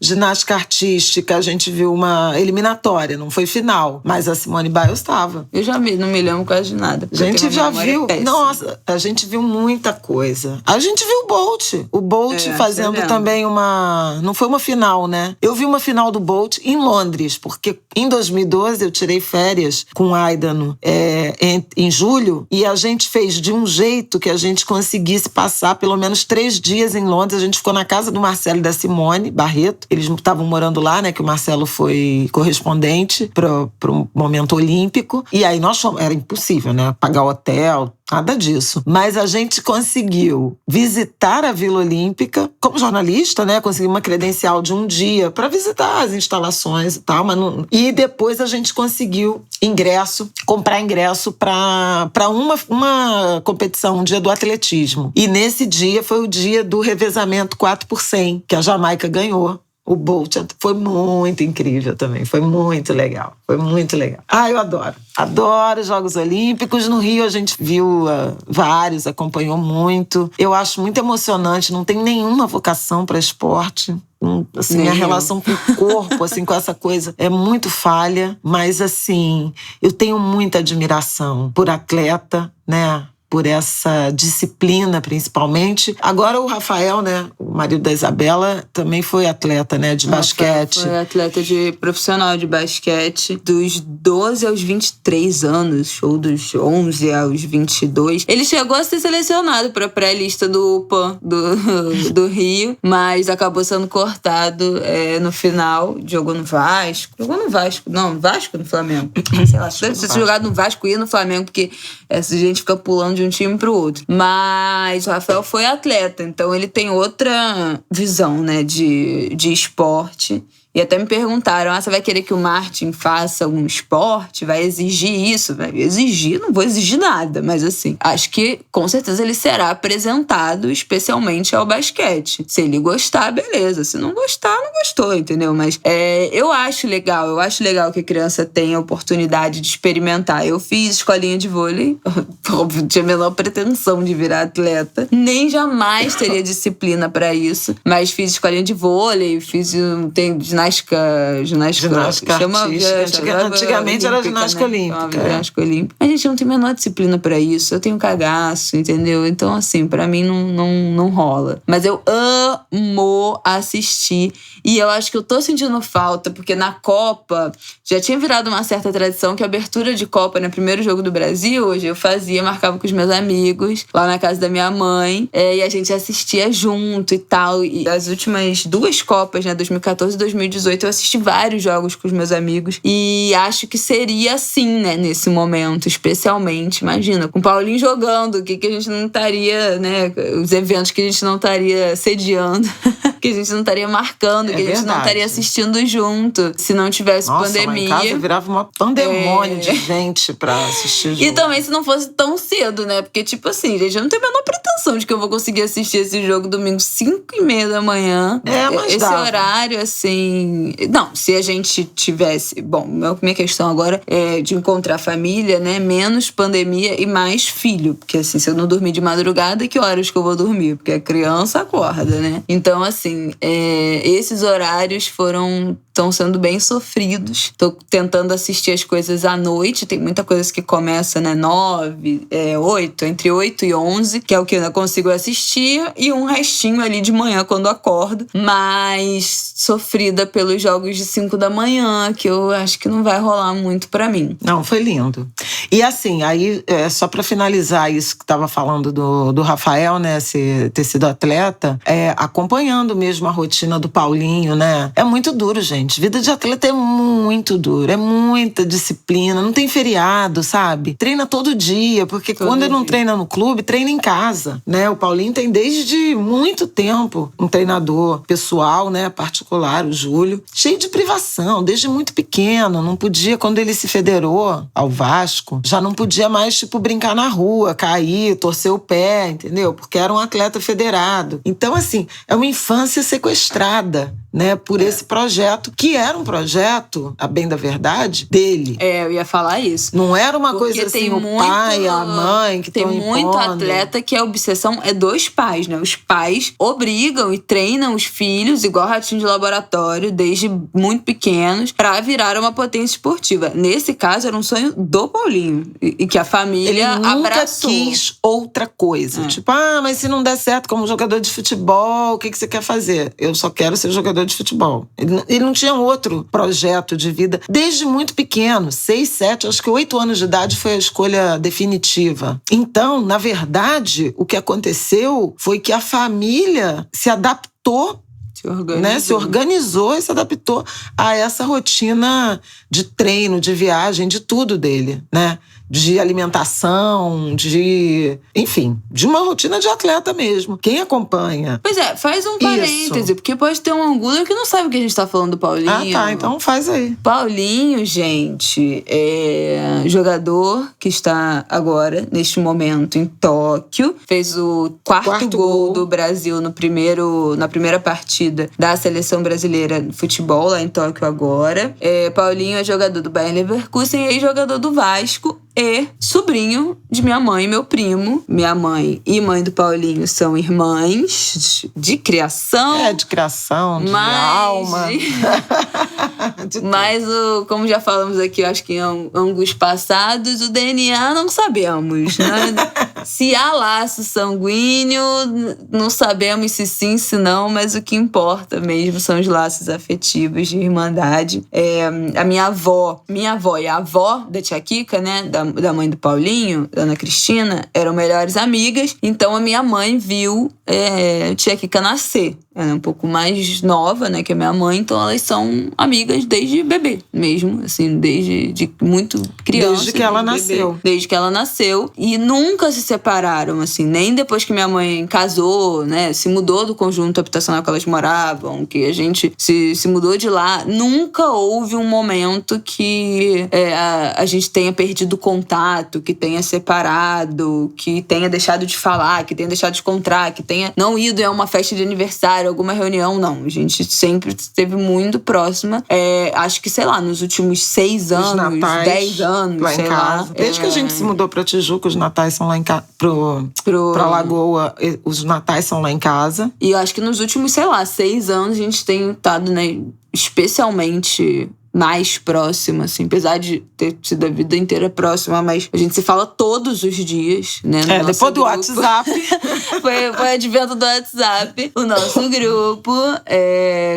ginástica artística, a gente viu uma eliminatória, não foi final. Mas a Simone Biles estava. Eu já não me lembro quase de nada. A gente já viu. Nossa, a gente viu muita coisa. A gente viu o Bolt. O Bolt fazendo também uma... Não foi uma final, né? Eu vi uma final do Bolt em Londres, porque em 2012 eu tirei férias com o Aidano em julho, e a gente fez de um jeito que a gente conseguisse passar pelo menos 3 dias em Londres. A gente ficou na casa do Marcelo e da Simone Barreto. Eles estavam morando lá, né? Que o Marcelo foi correspondente pro momento olímpico. E aí nós fomos... Era impossível, né? Pagar hotel, nada disso. Mas a gente conseguiu visitar a Vila Olímpica como jornalista, né? Consegui uma credencial de um dia para visitar as instalações e tal. E depois a gente conseguiu comprar ingresso para uma competição, um dia do atletismo. E nesse dia foi o dia do revezamento 4 por 100, que a Jamaica ganhou. O Bolt foi muito incrível também, foi muito legal. Foi muito legal. Eu adoro. Adoro os Jogos Olímpicos. No Rio a gente viu vários, acompanhou muito. Eu acho muito emocionante, não tem nenhuma vocação para esporte. Assim, a relação com o corpo, assim, com essa coisa é muito falha. Mas, assim, eu tenho muita admiração por atleta, né? Por essa disciplina, principalmente. Agora o Rafael, né, o marido da Isabela, também foi atleta, né, de basquete. Foi atleta profissional de basquete dos 12 aos 23 anos, ou dos 11 aos 22. Ele chegou a ser selecionado para a pré-lista do UPA do Rio, mas acabou sendo cortado no final. Jogou no Vasco. Não, Vasco no Flamengo. Sei lá, deve ser jogado no Vasco e no Flamengo, porque essa gente fica pulando de um time pro outro. Mas o Rafael foi atleta, então ele tem outra visão, né, de esporte. E até me perguntaram, você vai querer que o Martin faça algum esporte? Vai exigir isso? Vai exigir? Não vou exigir nada, mas assim, acho que com certeza ele será apresentado especialmente ao basquete. Se ele gostar, beleza. Se não gostar, não gostou, entendeu? Mas eu acho legal que a criança tenha a oportunidade de experimentar. Eu fiz escolinha de vôlei, óbvio, não tinha a menor pretensão de virar atleta, nem jamais teria disciplina pra isso, mas fiz escolinha de vôlei, tem ginástica artística. Antigamente era ginástica olímpica. Ginástica olímpica. A gente não tem a menor disciplina pra isso. Eu tenho cagaço, entendeu? Então, assim, pra mim não rola. Mas eu amo assistir. E eu acho que eu tô sentindo falta, porque na Copa já tinha virado uma certa tradição que a abertura de Copa, no primeiro jogo do Brasil, hoje eu marcava com os meus amigos, lá na casa da minha mãe, e a gente assistia junto e tal. E as últimas 2 Copas, né, 2014 e 2018, eu assisti vários jogos com os meus amigos. E acho que seria assim, né, nesse momento, especialmente. Imagina, com o Paulinho jogando, o que a gente não estaria, né, os eventos que a gente não estaria sediando, que a gente não estaria marcando, que a gente não estaria assistindo junto, se não tivesse pandemia. Lá em casa virava uma pandemônio de gente pra assistir o jogo. E também se não fosse tão cedo, né? Porque, tipo assim, gente, eu não tenho a menor pretensão de que eu vou conseguir assistir esse jogo domingo 5h30 da manhã. Mas esse dava. horário, assim... Não, se a gente tivesse... Bom, minha questão agora é de encontrar família, né? Menos pandemia e mais filho. Porque, assim, se eu não dormir de madrugada, que horas que eu vou dormir? Porque a criança acorda, né? Então, assim, esses horários estão sendo bem sofridos. Tô tentando assistir as coisas à noite. Tem muita coisa que começa, né, 9, 8, entre 8 e 11, que é o que eu ainda consigo assistir, e um restinho ali de manhã quando acordo, mas sofrida pelos jogos de 5 da manhã, que eu acho que não vai rolar muito pra mim. Não, foi lindo. E assim, aí, só pra finalizar isso que tava falando do Rafael, né, ter sido atleta, acompanhando mesmo a rotina do Paulinho, né, é muito duro, gente. Vida de atleta é muito duro, é muita disciplina, não tem feriado, sabe? Treina todo dia, porque quando ele não treina no clube, treina em casa, né? O Paulinho tem desde muito tempo um treinador pessoal, né, particular, o Júlio, cheio de privação, desde muito pequeno, não podia, quando ele se federou ao Vasco, já não podia mais, tipo, brincar na rua, cair, torcer o pé, entendeu? Porque era um atleta federado. Então, assim, é uma infância sequestrada, né, por esse projeto, que era um projeto, a bem da verdade, dele. Eu ia falar isso. Não era uma coisa assim, o pai, a mãe que estão impondo. Tem muito atleta que a obsessão é dos pais, né? Os pais obrigam e treinam os filhos, igual ratinho de laboratório, desde muito pequenos, pra virar uma potência esportiva. Nesse caso, era um sonho do Paulinho. E que a família abraçou. Ele nunca quis outra coisa. Tipo, mas se não der certo como jogador de futebol, o que você quer fazer? Eu só quero ser jogador de futebol. Ele não tinha outro projeto de vida desde muito pequeno, 6, 7, acho que 8 anos de idade foi a escolha definitiva. Então, na verdade, o que aconteceu foi que a família se adaptou, se organizou e se adaptou a essa rotina de treino, de viagem, de tudo dele, né? de alimentação, enfim, de uma rotina de atleta mesmo. Quem acompanha... Pois é, faz um parêntese, porque pode ter um angulo que não sabe o que a gente tá falando do Paulinho. Ah, tá, então faz aí. Paulinho, gente, é jogador que está agora, neste momento, em Tóquio. Fez o quarto gol do Brasil na primeira partida da seleção brasileira de futebol, lá em Tóquio agora. Paulinho é jogador do Bayer Leverkusen e jogador do Vasco. E sobrinho de minha mãe e meu primo. Minha mãe e mãe do Paulinho são irmãs de criação. De criação, de alma. Mas, como já falamos aqui, eu acho que em ângulos passados, o DNA não sabemos, né? Se há laço sanguíneo, não sabemos se sim, se não, mas o que importa mesmo são os laços afetivos de irmandade. A minha avó e a avó da tia Kika, né, da mãe do Paulinho, da Ana Cristina, eram melhores amigas. Então a minha mãe viu a tia Kika nascer. Ela é um pouco mais nova, né, que a minha mãe, então elas são amigas desde bebê mesmo, assim, desde muito criança. Desde que ela nasceu. Desde que ela nasceu. E nunca se separaram, assim, nem depois que minha mãe casou, né, se mudou do conjunto habitacional que elas moravam, que a gente se mudou de lá. Nunca houve um momento que a gente tenha perdido contato, que tenha separado, que tenha deixado de falar, que tenha deixado de encontrar, que tenha não ido a uma festa de aniversário, alguma reunião, não. A gente sempre esteve muito próxima. Acho que, sei lá, nos últimos 6 anos, natais, 10 anos, lá sei em casa. Lá. Desde que a gente se mudou pra Tijuca, os natais são lá em casa. Pra Lagoa, os natais são lá em casa. E eu acho que nos últimos, sei lá, 6 anos a gente tem estado, né, especialmente mais próxima, assim, apesar de ter sido a vida inteira próxima, mas a gente se fala todos os dias, né? Depois do WhatsApp. foi advento do WhatsApp. O nosso grupo,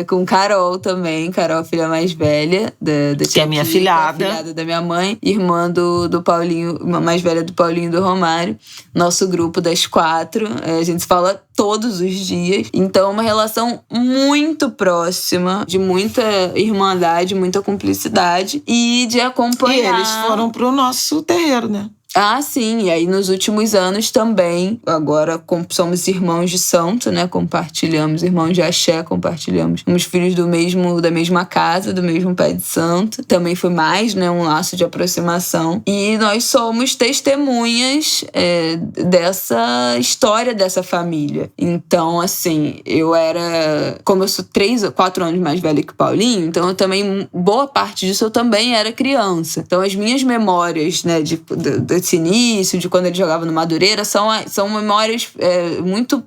com Carol também. Carol, filha mais velha da tia que é minha filhada. Filhada da minha mãe. Irmã do Paulinho, mais velha do Paulinho e do Romário. Nosso grupo das 4. A gente se fala todos os dias. Então, é uma relação muito próxima, de muita irmandade, muita cumplicidade e de acompanhar. E eles foram pro nosso terreiro, né? Ah, sim. E aí, nos últimos anos também, agora somos irmãos de santo, né? Compartilhamos, irmãos de axé, compartilhamos. Somos filhos da mesma casa, do mesmo pai de santo. Também foi mais, né? Um laço de aproximação. E nós somos testemunhas dessa história dessa família. Então, assim, como eu sou 4 anos mais velha que o Paulinho, então eu também, boa parte disso eu também era criança. Então, as minhas memórias, né, desse início, de quando ele jogava no Madureira, são memórias muito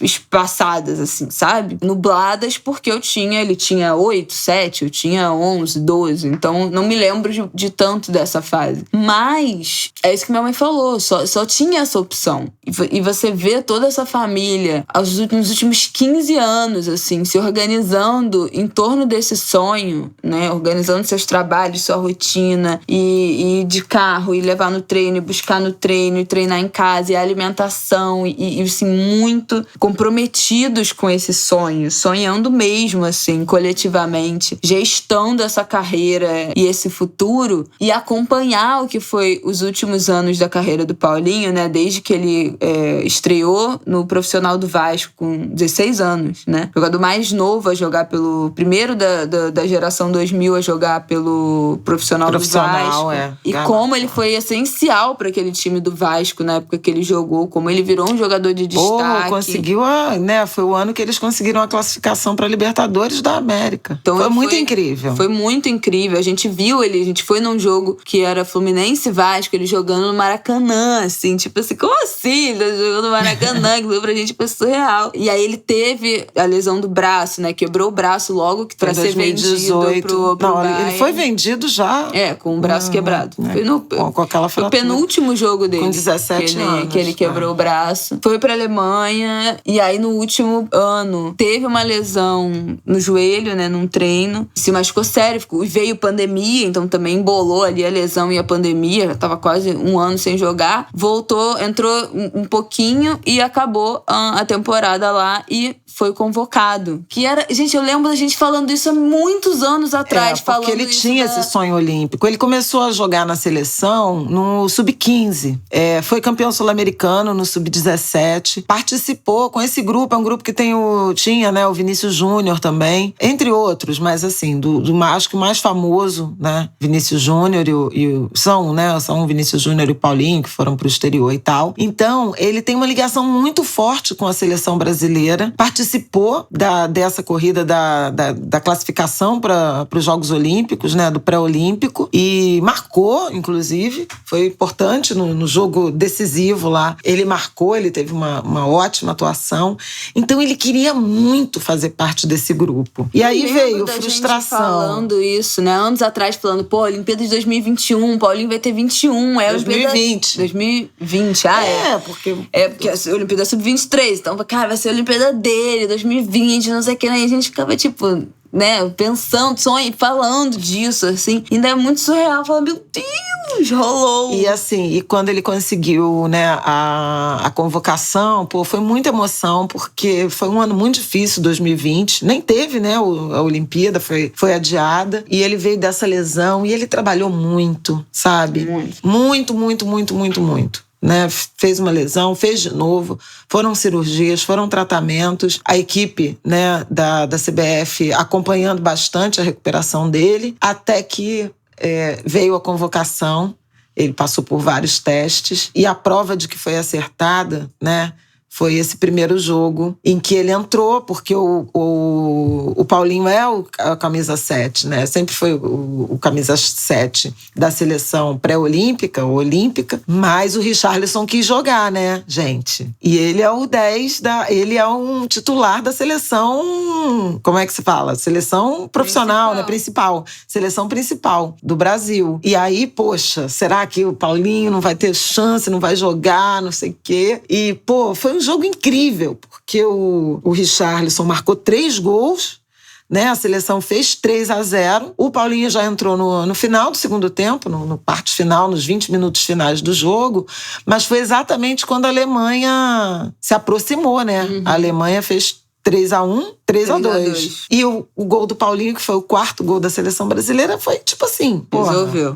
espaçadas, assim, sabe? Nubladas, porque ele tinha 8, 7, eu tinha 11, 12, então não me lembro de tanto dessa fase. Mas é isso que minha mãe falou, só tinha essa opção. E você vê toda essa família nos últimos 15 anos, assim, se organizando em torno desse sonho, né? Organizando seus trabalhos, sua rotina, e ir de carro, e levar no treino, e buscar no treino, e treinar em casa, e a alimentação, e assim, muito comprometidos com esse sonho, sonhando mesmo, assim, coletivamente, gestando essa carreira e esse futuro, e acompanhar o que foi os últimos anos da carreira do Paulinho, né? Desde que ele estreou no profissional do Vasco com 16 anos, né? Jogador mais novo a jogar primeiro da geração 2000 a jogar pelo profissional do Vasco. E como ele foi essencial para aquele time do Vasco na época que ele jogou, como ele virou um jogador de destaque. Conseguiu, né? Foi o ano que eles conseguiram a classificação para Libertadores da América. Então, foi muito incrível. Foi muito incrível. A gente viu ele, a gente foi num jogo que era Fluminense e Vasco, ele jogando no Maracanã, assim, tipo assim, como assim? Ele jogando no Maracanã, que foi pra gente surreal. E aí ele teve a lesão do braço, né? Quebrou o braço logo que pra ser vendido pro Bayern. Ele foi vendido já. Com o braço quebrado. Né? Foi com aquela fratura. O penúltimo jogo dele. Com 17 anos. Que ele quebrou o braço. Foi pra Alemanha. E aí, no último ano, teve uma lesão no joelho, né? Num treino. Se machucou sério. E veio pandemia, então também embolou ali a lesão e a pandemia. Já tava quase 1 ano sem jogar. Voltou, entrou um pouquinho e acabou a temporada lá e foi convocado. Que era... Gente, eu lembro da gente falando isso há muitos anos atrás. Porque ele tinha esse sonho olímpico. Ele começou a jogar na seleção num no Sub-15. Foi campeão sul-americano no Sub-17. Participou com esse grupo, é um grupo que tinha, né, o Vinícius Júnior também, entre outros, mas assim, acho que o mais famoso, né, Vinícius Júnior são o Vinícius Júnior e o Paulinho, que foram pro exterior e tal. Então, ele tem uma ligação muito forte com a seleção brasileira, participou dessa corrida da classificação para os Jogos Olímpicos, né, do pré-olímpico, e marcou, inclusive, foi importante no jogo decisivo lá. Ele marcou, ele teve uma ótima atuação. Então, ele queria muito fazer parte desse grupo. E aí veio frustração. Falando isso, né? Anos atrás, falando, Olimpíada de 2021, Paulinho vai ter 21. 2020. 2020, porque... porque a Olimpíada é Sub-23. Então, cara, vai ser a Olimpíada dele, 2020, não sei o que. Aí a gente ficava, tipo... né, pensando, falando disso, assim. Ainda é muito surreal. Falando, meu Deus, rolou. E assim, e quando ele conseguiu, né, a convocação, foi muita emoção, porque foi um ano muito difícil, 2020. Nem teve, né, a Olimpíada, foi adiada. E ele veio dessa lesão e ele trabalhou muito, sabe? Muito. Né, fez uma lesão, fez de novo, foram cirurgias, foram tratamentos, a equipe, né, da CBF acompanhando bastante a recuperação dele, até que veio a convocação, ele passou por vários testes, e a prova de que foi acertada, né, foi esse primeiro jogo em que ele entrou, porque o Paulinho é a camisa 7, né? Sempre foi o camisa 7 da seleção pré-olímpica, ou olímpica, mas o Richarlison quis jogar, né, gente? E ele é o 10 ele é um titular da seleção, como é que se fala? Seleção profissional, né? Principal. Seleção principal do Brasil. E aí, poxa, será que o Paulinho não vai ter chance, não vai jogar, não sei o quê? E, foi um jogo incrível, porque o Richarlison marcou 3 gols, né? A seleção fez 3-0. O Paulinho já entrou no final do segundo tempo, no parte final, nos 20 minutos finais do jogo, mas foi exatamente quando a Alemanha se aproximou, né? Uhum. A Alemanha fez 3-1, 3-2. E o gol do Paulinho, que foi o 4º gol da seleção brasileira, foi tipo assim...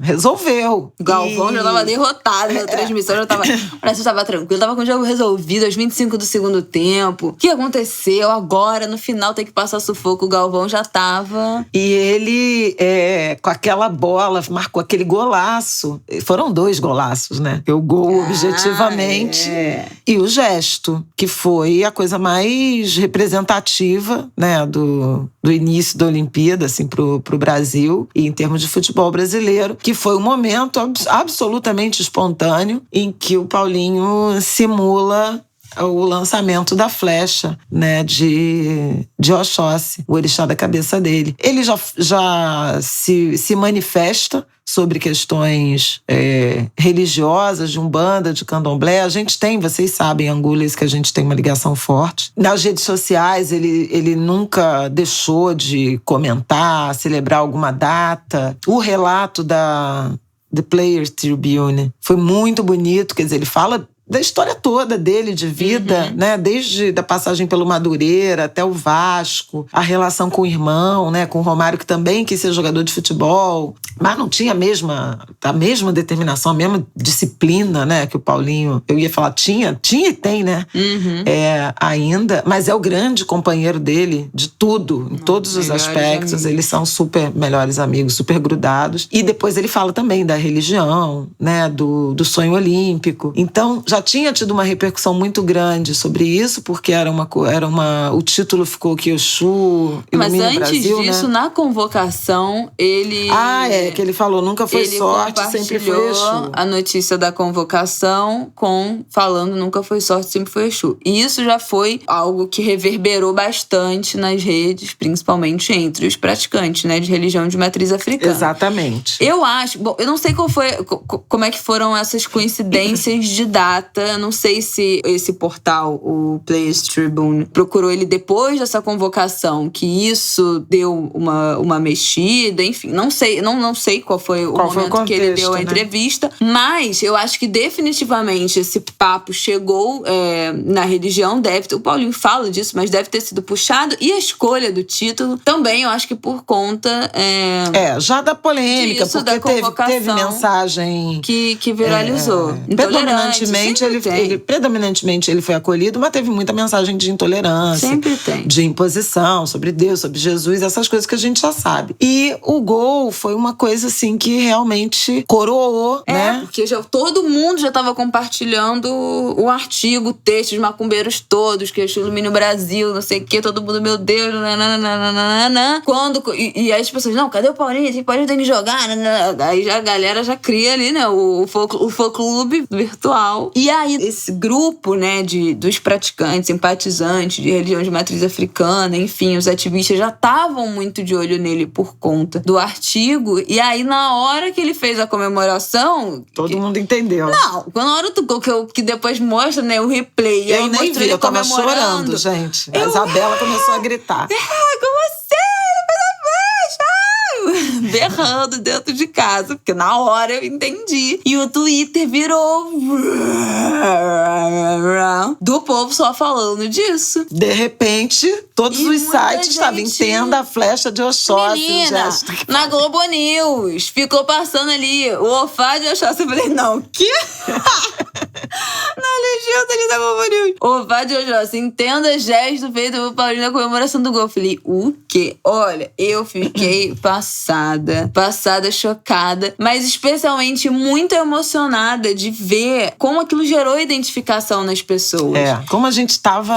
Resolveu. O Galvão já tava derrotado na transmissão, parece que tava tranquilo, tava com o jogo resolvido, aos 25 do segundo tempo. O que aconteceu agora, no final, tem que passar sufoco, o Galvão já tava... E ele, com aquela bola, marcou aquele golaço. Foram 2 golaços, né? O gol objetivamente e o gesto, que foi a coisa mais representativa, né, do início da Olimpíada, assim, pro Brasil, e em termos de futebol brasileiro, que foi um momento absolutamente espontâneo em que o Paulinho simula o lançamento da flecha, né, de Oxóssi, o orixá da cabeça dele. Ele já se manifesta sobre questões religiosas, de Umbanda, de Candomblé. A gente tem, vocês sabem, Angulês, que a gente tem uma ligação forte. Nas redes sociais, ele nunca deixou de comentar, celebrar alguma data. O relato da The Players Tribune foi muito bonito, quer dizer, ele fala da história toda dele de vida, né? Desde a passagem pelo Madureira até o Vasco, a relação com o irmão, né? Com o Romário, que também quis ser jogador de futebol, mas não tinha a mesma determinação, a mesma disciplina, né? Que o Paulinho, eu ia falar, tinha e tem, né? Ainda, mas é o grande companheiro dele de tudo, em todos os aspectos. Amigos. Eles são super melhores amigos, super grudados. E depois ele fala também da religião, né? Do sonho olímpico. Então, já tinha tido uma repercussão muito grande sobre isso, porque o título ficou Kyoshu Ilumina o Brasil, mas antes disso, né? Na convocação, ele... que ele falou, nunca foi sorte, sempre foi Exu. A notícia da convocação falando nunca foi sorte, sempre foi Exu. E isso já foi algo que reverberou bastante nas redes, principalmente entre os praticantes, né, de religião de matriz africana. Exatamente. Eu acho... Bom, eu não sei como é que foram essas coincidências de data data. Não sei se esse portal, o Players Tribune, procurou ele depois dessa convocação, que isso deu uma mexida, enfim. Não sei qual foi o momento que ele deu a entrevista, mas eu acho que definitivamente esse papo chegou na religião, o Paulinho fala disso, mas deve ter sido puxado, e a escolha do título também, eu acho que por conta já da polêmica, disso, porque da teve mensagem que viralizou. Predominantemente ele foi acolhido, mas teve muita mensagem de intolerância. Sempre tem. De imposição sobre Deus, sobre Jesus, essas coisas que a gente já sabe. E o gol foi uma coisa assim que realmente coroou, né? Porque todo mundo já estava compartilhando o artigo, o texto, os macumbeiros todos, que é Ilumine o Brasil, não sei o que, todo mundo, meu Deus, nananana. E aí as pessoas, não, cadê o Paulinho? O Paulinho tem que jogar. Aí a galera já cria ali, né, o fã-clube virtual. E aí esse grupo, né, dos praticantes, simpatizantes de religião de matriz africana, enfim, os ativistas já estavam muito de olho nele por conta do artigo. E aí, na hora que ele fez a comemoração... Todo mundo entendeu. Não, na hora que depois mostra, né, o replay. E aí eu nem vi, eu tava chorando, gente. A Isabela começou a gritar. Como assim? Berrando dentro de casa, porque na hora eu entendi. E o Twitter virou do povo só falando disso. De repente, todos os sites estavam entenda a flecha de Oxóssi. Menina, na Globo News, ficou passando ali o Ofá de Oxóssi. Eu falei, não, o quê? Na legenda ali da Globo News. Ofá de Oxóssi, entenda gesto feito pelo Paulinho na comemoração do gol. Eu falei, o quê? Olha, eu fiquei passada, chocada, mas especialmente muito emocionada de ver como aquilo gerou identificação nas pessoas. Como a gente tava...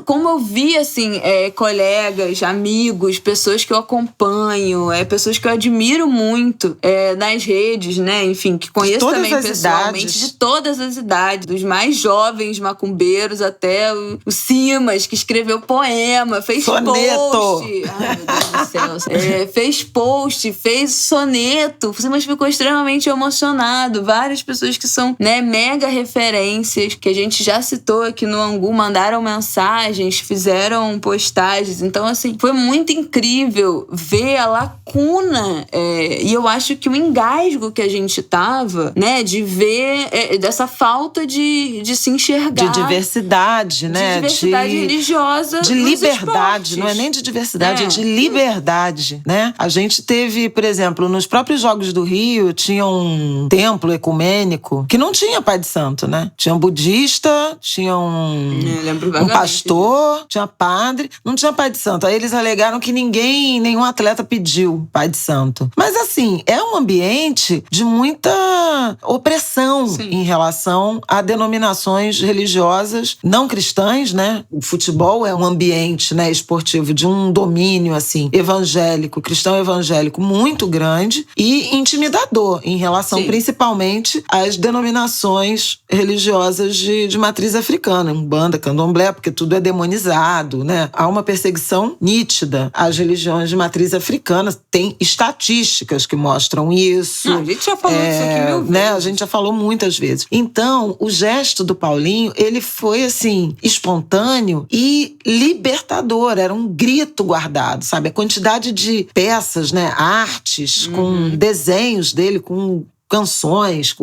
Como eu vi, assim, colegas, amigos, pessoas que eu acompanho, pessoas que eu admiro muito nas redes, né? Enfim, que conheço também pessoalmente, de todas as idades, dos mais jovens macumbeiros até o Simas, que escreveu poema, fez soneto. Post. Ai, meu Deus do céu. Fez post, fez soneto. O Simas ficou extremamente emocionado. Várias pessoas que são, né, mega referências, que a gente já citou aqui no Angu, mandaram mensagens, fizeram postagens. Então, assim, foi muito incrível ver a lacuna e eu acho que o engasgo que a gente tava, né, de ver dessa falta de se enxergar. De diversidade, né? De diversidade religiosa. De liberdade, não é nem de diversidade, é de liberdade, né? A gente teve, por exemplo, nos próprios Jogos do Rio, tinha um templo ecumênico que não tinha pai de santo, né? Tinha um budista, tinha um pastor, tinha padre, não tinha pai de santo. Aí eles alegaram que nenhum atleta pediu pai de santo. Mas assim, é um ambiente de muita opressão em relação a denominações religiosas não cristãs, né? O futebol é um ambiente, né, esportivo de um domínio, assim, evangélico, cristão evangélico muito grande e intimidador em relação principalmente às denominações religiosas de matriz africana, Umbanda, Candomblé, porque tudo é demonizado, né? Há uma perseguição nítida às religiões de matriz africana. Tem estatísticas que mostram isso. A gente já falou isso aqui mil vezes. Né? A gente já falou muitas vezes. Então, o gesto do Paulinho, ele foi, assim, espontâneo e libertador. Era um grito guardado, sabe? A quantidade de peças, né? Artes, com desenhos dele, com canções,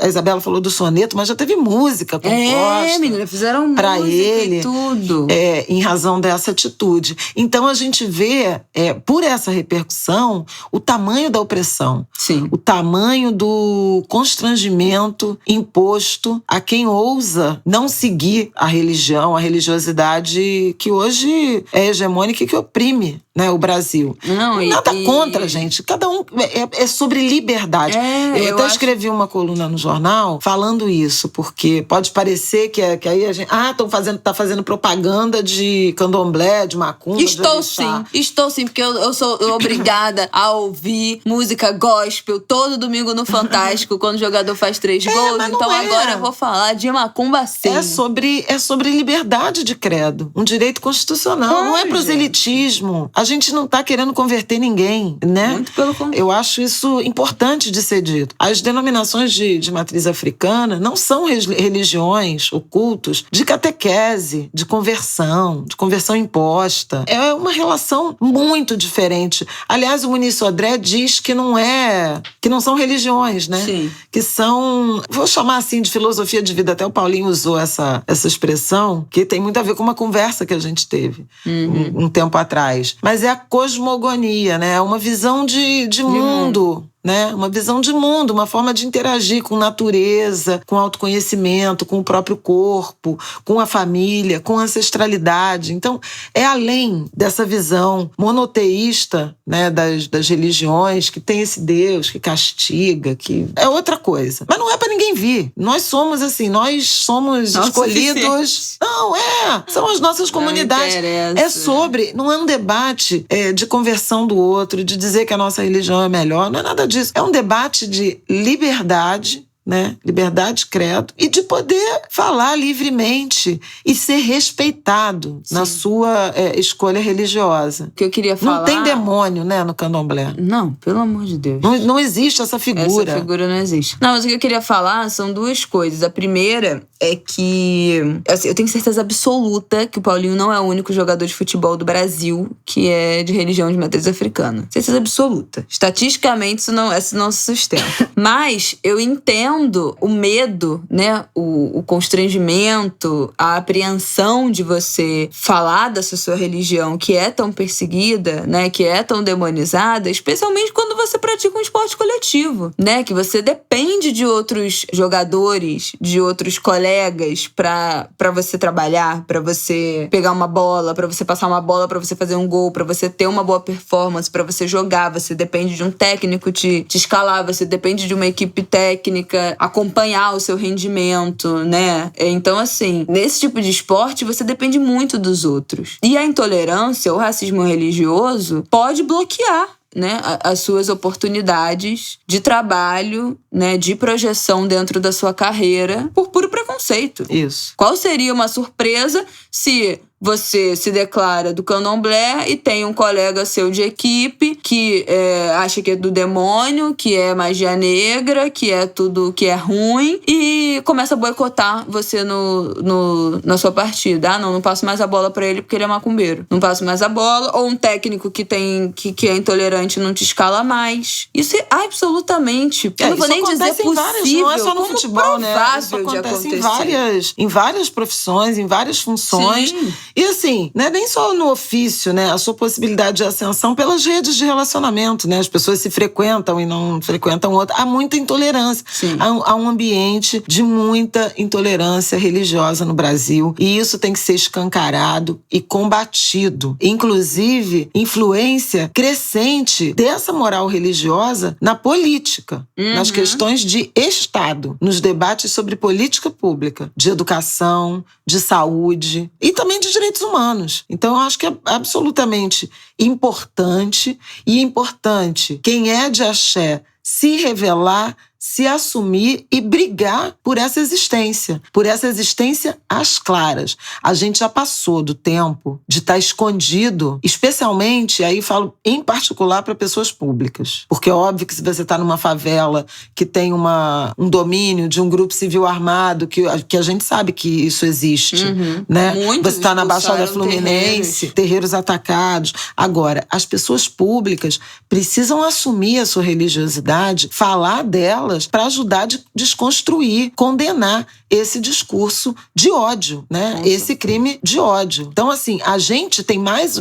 a Isabela falou do soneto, mas já teve música composta. Menina, fizeram pra música ele, e tudo. Em razão dessa atitude. Então a gente vê, por essa repercussão, o tamanho da opressão. Sim. O tamanho do constrangimento imposto a quem ousa não seguir a religião, a religiosidade que hoje é hegemônica e que oprime, né, o Brasil. Nada contra, gente. Cada um é sobre liberdade. Eu até escrevi uma coluna no jornal falando isso, porque pode parecer que aí a gente... tá fazendo propaganda de candomblé, de macumba, Estou sim, porque eu sou obrigada a ouvir música gospel todo domingo no Fantástico, quando o jogador faz 3 gols. Então agora eu vou falar de macumba sim. É sobre liberdade de credo, um direito constitucional. Não é proselitismo. A gente não tá querendo converter ninguém, né? Muito pelo contrário. Eu acho isso importante de ser dito. As denominações de matriz africana não são religiões ou cultos de catequese, de conversão imposta. É uma relação muito diferente. Aliás, o Muniz Sodré diz que não são religiões, né? Sim. Que são, vou chamar assim de filosofia de vida, até o Paulinho usou essa expressão, que tem muito a ver com uma conversa que a gente teve um tempo atrás. Mas é a cosmogonia, né? É uma visão de mundo. Né? Uma visão de mundo, uma forma de interagir com natureza, com autoconhecimento, com o próprio corpo, com a família, com a ancestralidade. Então, é além dessa visão monoteísta, né, das religiões, que tem esse Deus que castiga, que é outra coisa. Mas não é para ninguém vir. Nós somos assim, nós somos escolhidos. São as nossas comunidades. É sobre, não é um debate de conversão do outro, de dizer que a nossa religião é melhor, não é nada disso. É um debate de liberdade, né? Liberdade, credo, e de poder falar livremente e ser respeitado na sua escolha religiosa. O que eu queria falar... Não tem demônio, né, no candomblé. Não, pelo amor de Deus. Não existe essa figura. Essa figura não existe. Não, mas o que eu queria falar são duas coisas. A primeira é que... Assim, eu tenho certeza absoluta que o Paulinho não é o único jogador de futebol do Brasil que é de religião de matriz africana. Certeza absoluta. Estatisticamente, isso não se sustenta. Mas eu entendo o medo, né, o constrangimento, a apreensão de você falar dessa sua religião que é tão perseguida, né, que é tão demonizada, especialmente quando você pratica um esporte coletivo, né, que você depende de outros jogadores, de outros colegas pra você trabalhar, pra você pegar uma bola, pra você passar uma bola, pra você fazer um gol, pra você ter uma boa performance, pra você jogar, você depende de um técnico te escalar, você depende de uma equipe técnica acompanhar o seu rendimento, né? Então, assim, nesse tipo de esporte, você depende muito dos outros. E a intolerância, o racismo religioso, pode bloquear, né, as suas oportunidades de trabalho, né, de projeção dentro da sua carreira por puro preconceito. Isso. Qual seria uma surpresa se você se declara do candomblé e tem um colega seu de equipe que acha que é do demônio, que é magia negra, que é tudo que é ruim e começa a boicotar você na sua partida. Não passo mais a bola pra ele porque ele é macumbeiro. Não passo mais a bola. Ou um técnico que é intolerante não te escala mais. Isso é absolutamente... eu não vou nem dizer possível. Não é só no futebol, né? Isso acontece em várias profissões, em várias funções. Sim. E assim, não é nem só no ofício, né? A sua possibilidade de ascensão pelas redes de relacionamento, né? As pessoas se frequentam e não frequentam outra. Há muita intolerância. Sim. Há um ambiente de muita intolerância religiosa no Brasil. E isso tem que ser escancarado e combatido. Inclusive, influência crescente dessa moral religiosa na política, nas questões de Estado, nos debates sobre política pública, de educação, de saúde e também de direitos humanos. Então, eu acho que é absolutamente importante quem é de axé se revelar, se assumir e brigar por essa existência às claras. A gente já passou do tempo de estar escondido, especialmente, aí falo em particular para pessoas públicas. Porque é óbvio que se você está numa favela que tem um domínio de um grupo civil armado, que a gente sabe que isso existe, né? Muitos você está na Baixada Fluminense, terreiros atacados. Agora, as pessoas públicas precisam assumir a sua religiosidade, falar delas para ajudar a desconstruir, condenar esse discurso de ódio, né? Esse crime de ódio. Então, assim, a gente tem mais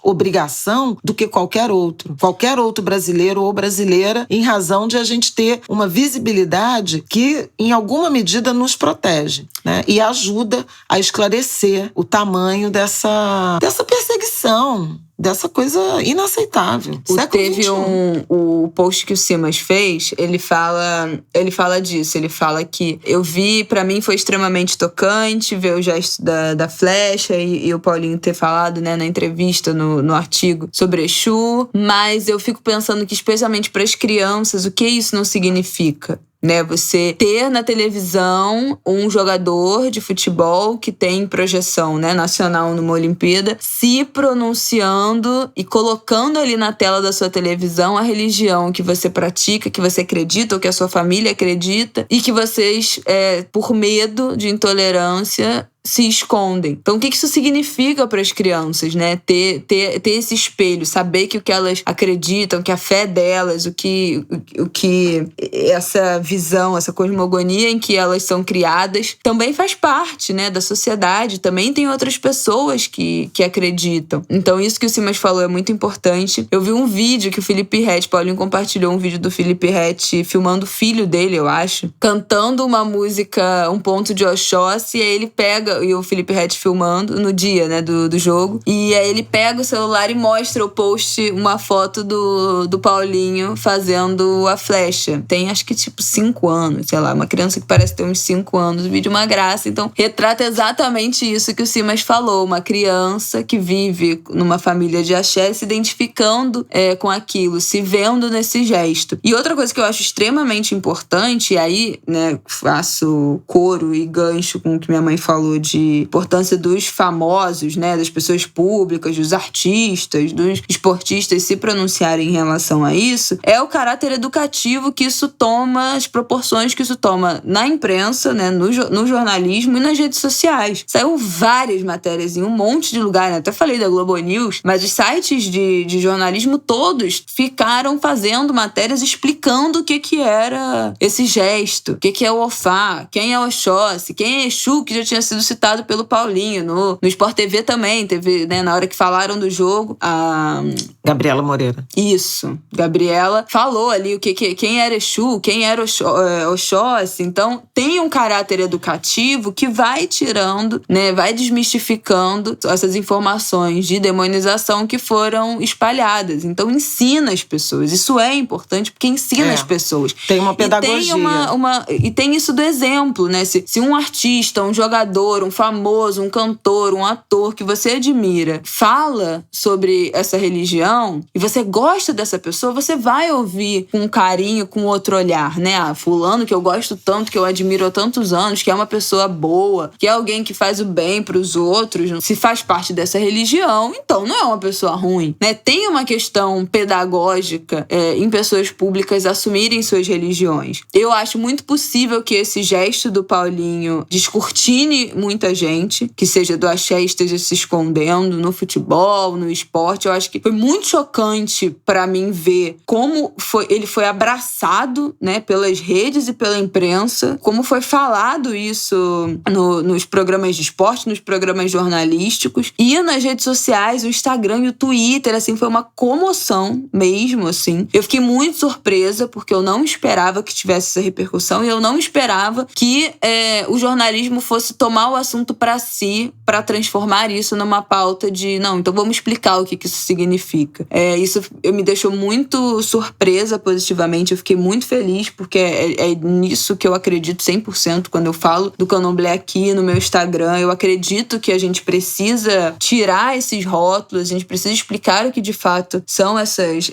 obrigação do que qualquer outro brasileiro ou brasileira, em razão de a gente ter uma visibilidade que, em alguma medida, nos protege, né? E ajuda a esclarecer o tamanho dessa perseguição, dessa coisa inaceitável. Teve o post que o Simas fez, ele fala disso, ele fala que eu vi, pra mim foi extremamente tocante ver o gesto da flecha e o Paulinho ter falado, né, na entrevista, no artigo sobre Exu, mas eu fico pensando que, especialmente para as crianças, o que isso não significa? né? Você ter na televisão um jogador de futebol que tem projeção, né, nacional numa Olimpíada, se pronunciando e colocando ali na tela da sua televisão a religião que você pratica, que você acredita ou que a sua família acredita e que vocês, por medo de intolerância, se escondem. Então, o que isso significa para as crianças, né? Ter esse espelho, saber que o que elas acreditam, que a fé delas, o que essa visão, essa cosmogonia em que elas são criadas, também faz parte, né, da sociedade. Também tem outras pessoas que acreditam. Então, isso que o Simas falou é muito importante. Eu vi um vídeo que o Felipe Ret, Paulinho compartilhou um vídeo do Felipe Ret filmando o filho dele, eu acho, cantando uma música, um ponto de Oxóssi, e aí ele pega, e o Felipe Ret filmando no dia, né, do jogo. E aí ele pega o celular e mostra o post, uma foto do Paulinho fazendo a flecha. Tem acho que 5 anos, sei lá, uma criança que parece ter uns 5 anos. O vídeo é uma graça. Então, retrata exatamente isso que o Simas falou. Uma criança que vive numa família de axé se identificando com aquilo, se vendo nesse gesto. E outra coisa que eu acho extremamente importante, e aí, né, faço coro e gancho com o que minha mãe falou de importância dos famosos, né, das pessoas públicas, dos artistas, dos esportistas se pronunciarem em relação a isso, é o caráter educativo que isso toma, as proporções que isso toma na imprensa, né, no jornalismo e nas redes sociais. Saiu várias matérias em um monte de lugar, né? Até falei da Globo News, mas os sites de jornalismo todos ficaram fazendo matérias explicando o que era esse gesto, o que é o Ofá, quem é o Oxóssi, quem é Exu, que já tinha sido citado pelo Paulinho. No Sport TV também teve, né, na hora que falaram do jogo, a Gabriela Moreira. Isso. Gabriela falou ali quem era Exu, quem era Oxóssi. Então, tem um caráter educativo que vai tirando, né, vai desmistificando essas informações de demonização que foram espalhadas. Então, ensina as pessoas. Isso é importante porque ensina as pessoas. Tem uma pedagogia. E tem isso do exemplo, né? Se um artista, um jogador, um famoso, um cantor, um ator que você admira fala sobre essa religião e você gosta dessa pessoa, você vai ouvir com carinho, com outro olhar, né? Ah, fulano que eu gosto tanto, que eu admiro há tantos anos, que é uma pessoa boa, que é alguém que faz o bem pros outros, se faz parte dessa religião, então não é uma pessoa ruim, né? Tem uma questão pedagógica em pessoas públicas assumirem suas religiões. Eu acho muito possível que esse gesto do Paulinho descortine muita gente, que seja do axé e esteja se escondendo no futebol, no esporte. Eu acho que foi muito chocante pra mim ver como ele foi abraçado, né, pelas redes e pela imprensa, como foi falado isso nos programas de esporte, nos programas jornalísticos e nas redes sociais, o Instagram e o Twitter, assim, foi uma comoção mesmo, assim. Eu fiquei muito surpresa porque eu não esperava que tivesse essa repercussão e eu não esperava que o jornalismo fosse tomar o assunto pra si, pra transformar isso numa pauta de, não, então vamos explicar o que isso significa. Isso me deixou muito surpresa positivamente, eu fiquei muito feliz porque é nisso que eu acredito 100% quando eu falo do Candomblé aqui no meu Instagram. Eu acredito que a gente precisa tirar esses rótulos, a gente precisa explicar o que de fato são essas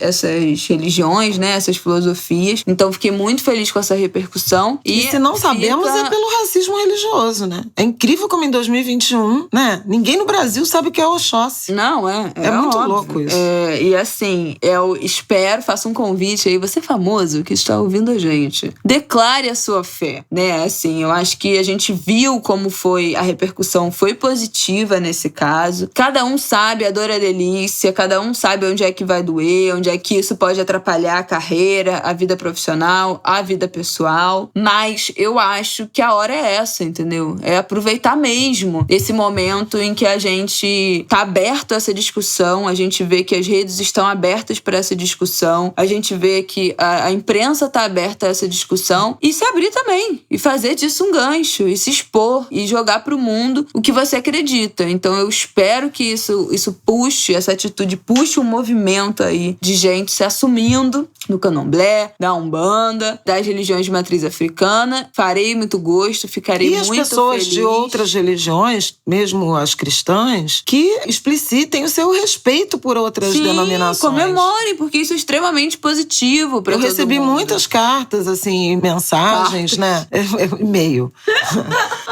religiões, né, essas filosofias. Então fiquei muito feliz com essa repercussão. E se não sabemos é pelo racismo religioso, né? É incrível como em 2021, né, ninguém no Brasil sabe o que é Oxóssi. Não, é muito óbvio. louco isso. E assim, eu espero, faço um convite aí, você famoso que está ouvindo a gente, declare a sua fé, né? Assim, eu acho que a gente viu como foi a repercussão, foi positiva nesse caso. Cada um sabe, a dor é delícia, cada um sabe onde é que vai doer, onde é que isso pode atrapalhar a carreira, a vida profissional, a vida pessoal. Mas eu acho que a hora é essa, entendeu? É aproveitar mesmo esse momento em que a gente tá aberto a essa discussão, a gente vê que as redes estão abertas para essa discussão, a gente vê que a imprensa tá aberta a essa discussão e se abrir também, e fazer disso um gancho, e se expor, e jogar pro mundo o que você acredita. Então eu espero que isso puxe, essa atitude puxe um movimento aí de gente se assumindo no Candomblé, da Umbanda, das religiões de matriz africana. Farei muito gosto, ficarei muito feliz. E as pessoas outras religiões, mesmo as cristãs, que explicitem o seu respeito por outras denominações. Comemorem, porque isso é extremamente positivo para todo mundo. Eu recebi muitas cartas, assim, mensagens, né? E-mail.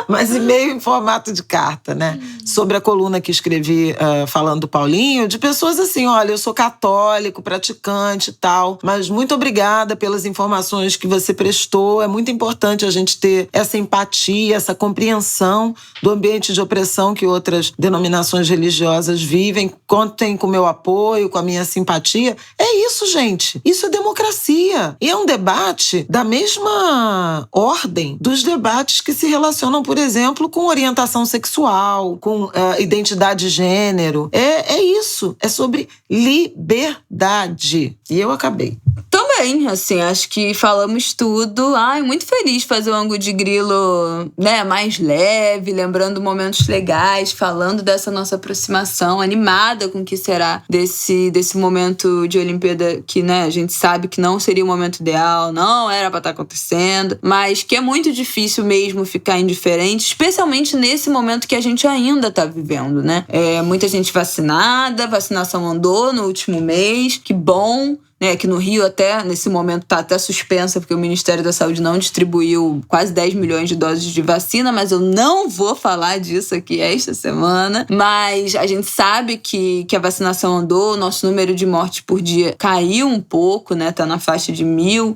Mas e-mail em formato de carta, né? Sobre a coluna que escrevi falando do Paulinho, de pessoas assim, olha, eu sou católico, praticante e tal, mas muito obrigada pelas informações que você prestou. É muito importante a gente ter essa empatia, essa compreensão do ambiente de opressão que outras denominações religiosas vivem. Contem com o meu apoio, com a minha simpatia. É isso, gente. Isso é democracia. E é um debate da mesma ordem dos debates que se relacionam, por exemplo, com orientação sexual, com identidade de gênero. É isso. É sobre liberdade. E eu acabei. Também, assim, acho que falamos tudo. Ai, muito feliz de fazer o Ângulo de Grilo, né, mais leve, lembrando momentos legais, falando dessa nossa aproximação, animada com o que será desse momento de Olimpíada que, né, a gente sabe que não seria o momento ideal, não era pra estar acontecendo, mas que é muito difícil mesmo ficar indiferente, especialmente nesse momento que a gente ainda tá vivendo, né? Muita gente vacinada, vacinação andou no último mês, que bom. Que no Rio até, nesse momento, tá até suspensa, porque o Ministério da Saúde não distribuiu quase 10 milhões de doses de vacina, mas eu não vou falar disso aqui esta semana. Mas a gente sabe que a vacinação andou, o nosso número de mortes por dia caiu um pouco, né? Tá na faixa de 1.000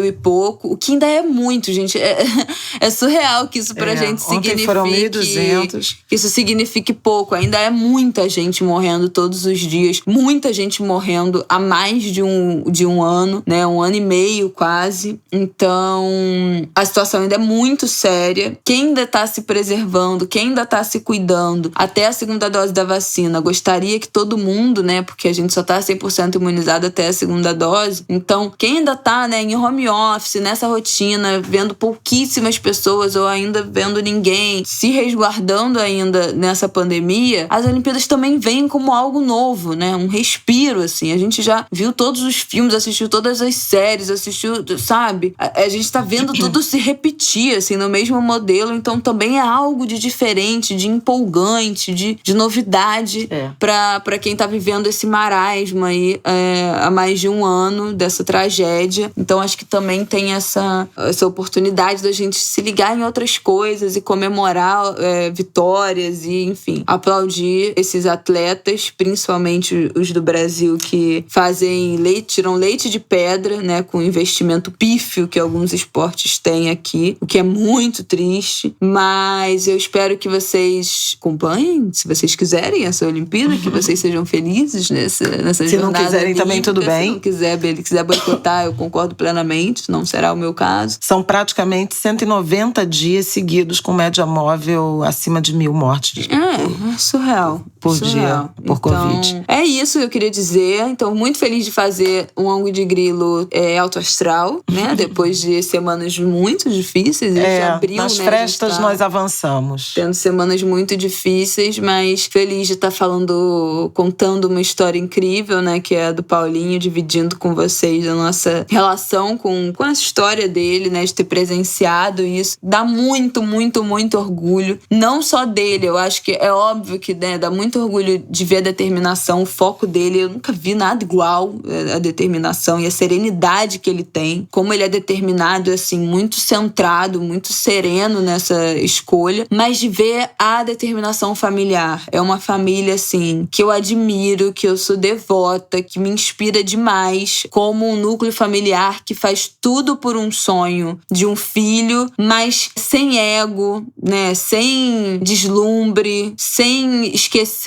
e pouco, o que ainda é muito, gente. É surreal que isso pra gente signifique... foram 1.200. Que isso signifique pouco. Ainda é muita gente morrendo todos os dias, muita gente morrendo há mais de um ano, né? 1 ano e meio quase. Então, a situação ainda é muito séria. Quem ainda tá se preservando, quem ainda tá se cuidando até a segunda dose da vacina, gostaria que todo mundo, né? Porque a gente só tá 100% imunizado até a segunda dose. Então, quem ainda tá, né, em home office, nessa rotina, vendo pouquíssimas pessoas ou ainda vendo ninguém, se resguardando ainda nessa pandemia, as Olimpíadas também vêm como algo novo, né? Um respiro, assim. A gente já viu todos os filmes, assistiu todas as séries, assistiu, sabe? A gente tá vendo tudo se repetir, assim, no mesmo modelo. Então também é algo de diferente, de empolgante, de novidade pra quem tá vivendo esse marasmo aí há mais de 1 ano dessa tragédia. Então acho que também tem essa oportunidade da gente se ligar em outras coisas e comemorar vitórias e, enfim, aplaudir esses atletas, principalmente os do Brasil, que tiram leite de pedra, né, com o investimento pífio que alguns esportes têm aqui, o que é muito triste, mas eu espero que vocês acompanhem, se vocês quiserem, essa Olimpíada, que vocês sejam felizes nessa jornada. Se não quiserem olímpica, também tudo bem. Se não quiser boicotar, eu concordo plenamente, não será o meu caso. São praticamente 190 dias seguidos com média móvel acima de 1.000 mortes. É surreal. Por dia, por Covid. É isso que eu queria dizer. Então, muito feliz de fazer um Ângulo de Grilo alto astral, né? Depois de semanas muito difíceis. De abril, nas frestas nós avançamos. Tendo semanas muito difíceis, mas feliz de estar contando uma história incrível, né? Que é a do Paulinho, dividindo com vocês a nossa relação com essa história dele, né? De ter presenciado isso. Dá muito, muito, muito orgulho. Não só dele, eu acho que é óbvio que, né, dá muito orgulho de ver a determinação, o foco dele. Eu nunca vi nada igual a determinação e a serenidade que ele tem. Como ele é determinado, assim, muito centrado, muito sereno nessa escolha. Mas de ver a determinação familiar. É uma família, assim, que eu admiro, que eu sou devota, que me inspira demais. Como um núcleo familiar que faz tudo por um sonho de um filho, mas sem ego, né? Sem deslumbre, sem esquecer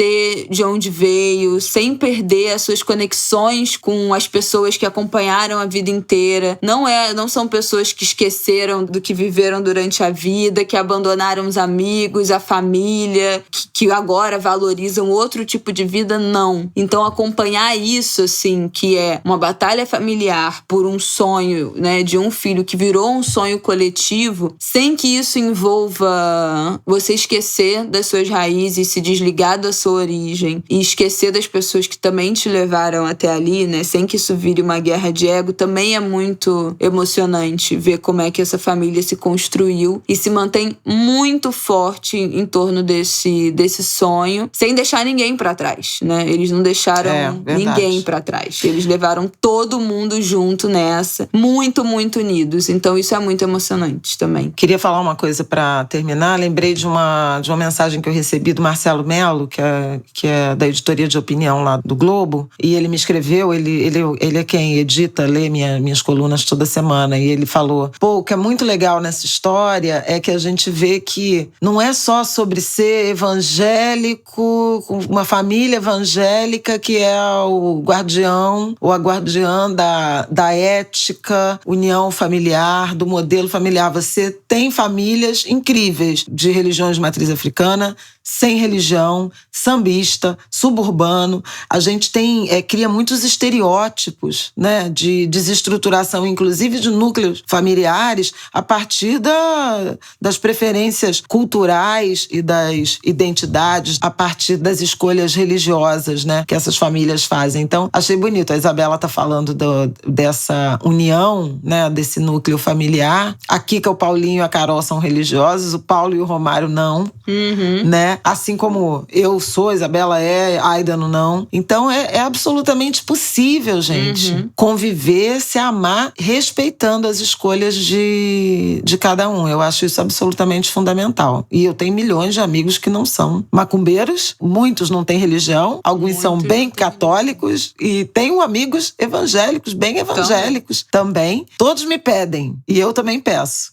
de onde veio, sem perder as suas conexões com as pessoas que acompanharam a vida inteira. Não são pessoas que esqueceram do que viveram durante a vida, que abandonaram os amigos, a família, que agora valorizam outro tipo de vida, não. Então acompanhar isso, assim, que é uma batalha familiar por um sonho, né, de um filho que virou um sonho coletivo, sem que isso envolva você esquecer das suas raízes, se desligar sua origem e esquecer das pessoas que também te levaram até ali, né? Sem que isso vire uma guerra de ego, também é muito emocionante ver como é que essa família se construiu e se mantém muito forte em torno desse sonho, sem deixar ninguém pra trás, né? Eles não deixaram ninguém pra trás. Eles levaram todo mundo junto nessa, muito, muito unidos. Então isso é muito emocionante também. Queria falar uma coisa pra terminar. Lembrei de uma mensagem que eu recebi do Marcelo Mello, que é da editoria de opinião lá do Globo, e ele me escreveu, ele é quem edita, lê minhas colunas toda semana, e ele falou, o que é muito legal nessa história é que a gente vê que não é só sobre ser evangélico, uma família evangélica que é o guardião ou a guardiã da ética, união familiar, do modelo familiar. Você tem famílias incríveis de religiões de matriz africana, sem religião, sambista, suburbano. A gente cria muitos estereótipos, né, de desestruturação, inclusive de núcleos familiares, a partir das preferências culturais e das identidades, a partir das escolhas religiosas, né, que essas famílias fazem. Então, achei bonito. A Isabela está falando dessa união, né, desse núcleo familiar. A Kika, o Paulinho e a Carol são religiosos, o Paulo e o Romário não, né? Assim como eu sou, a Isabela é, a Aidano não. Então é absolutamente possível, gente, conviver, se amar, respeitando as escolhas de cada um. Eu acho isso absolutamente fundamental. E eu tenho milhões de amigos que não são macumbeiros, muitos não têm religião, alguns são bem católicos e tenho amigos evangélicos, bem evangélicos também. Todos me pedem e eu também peço.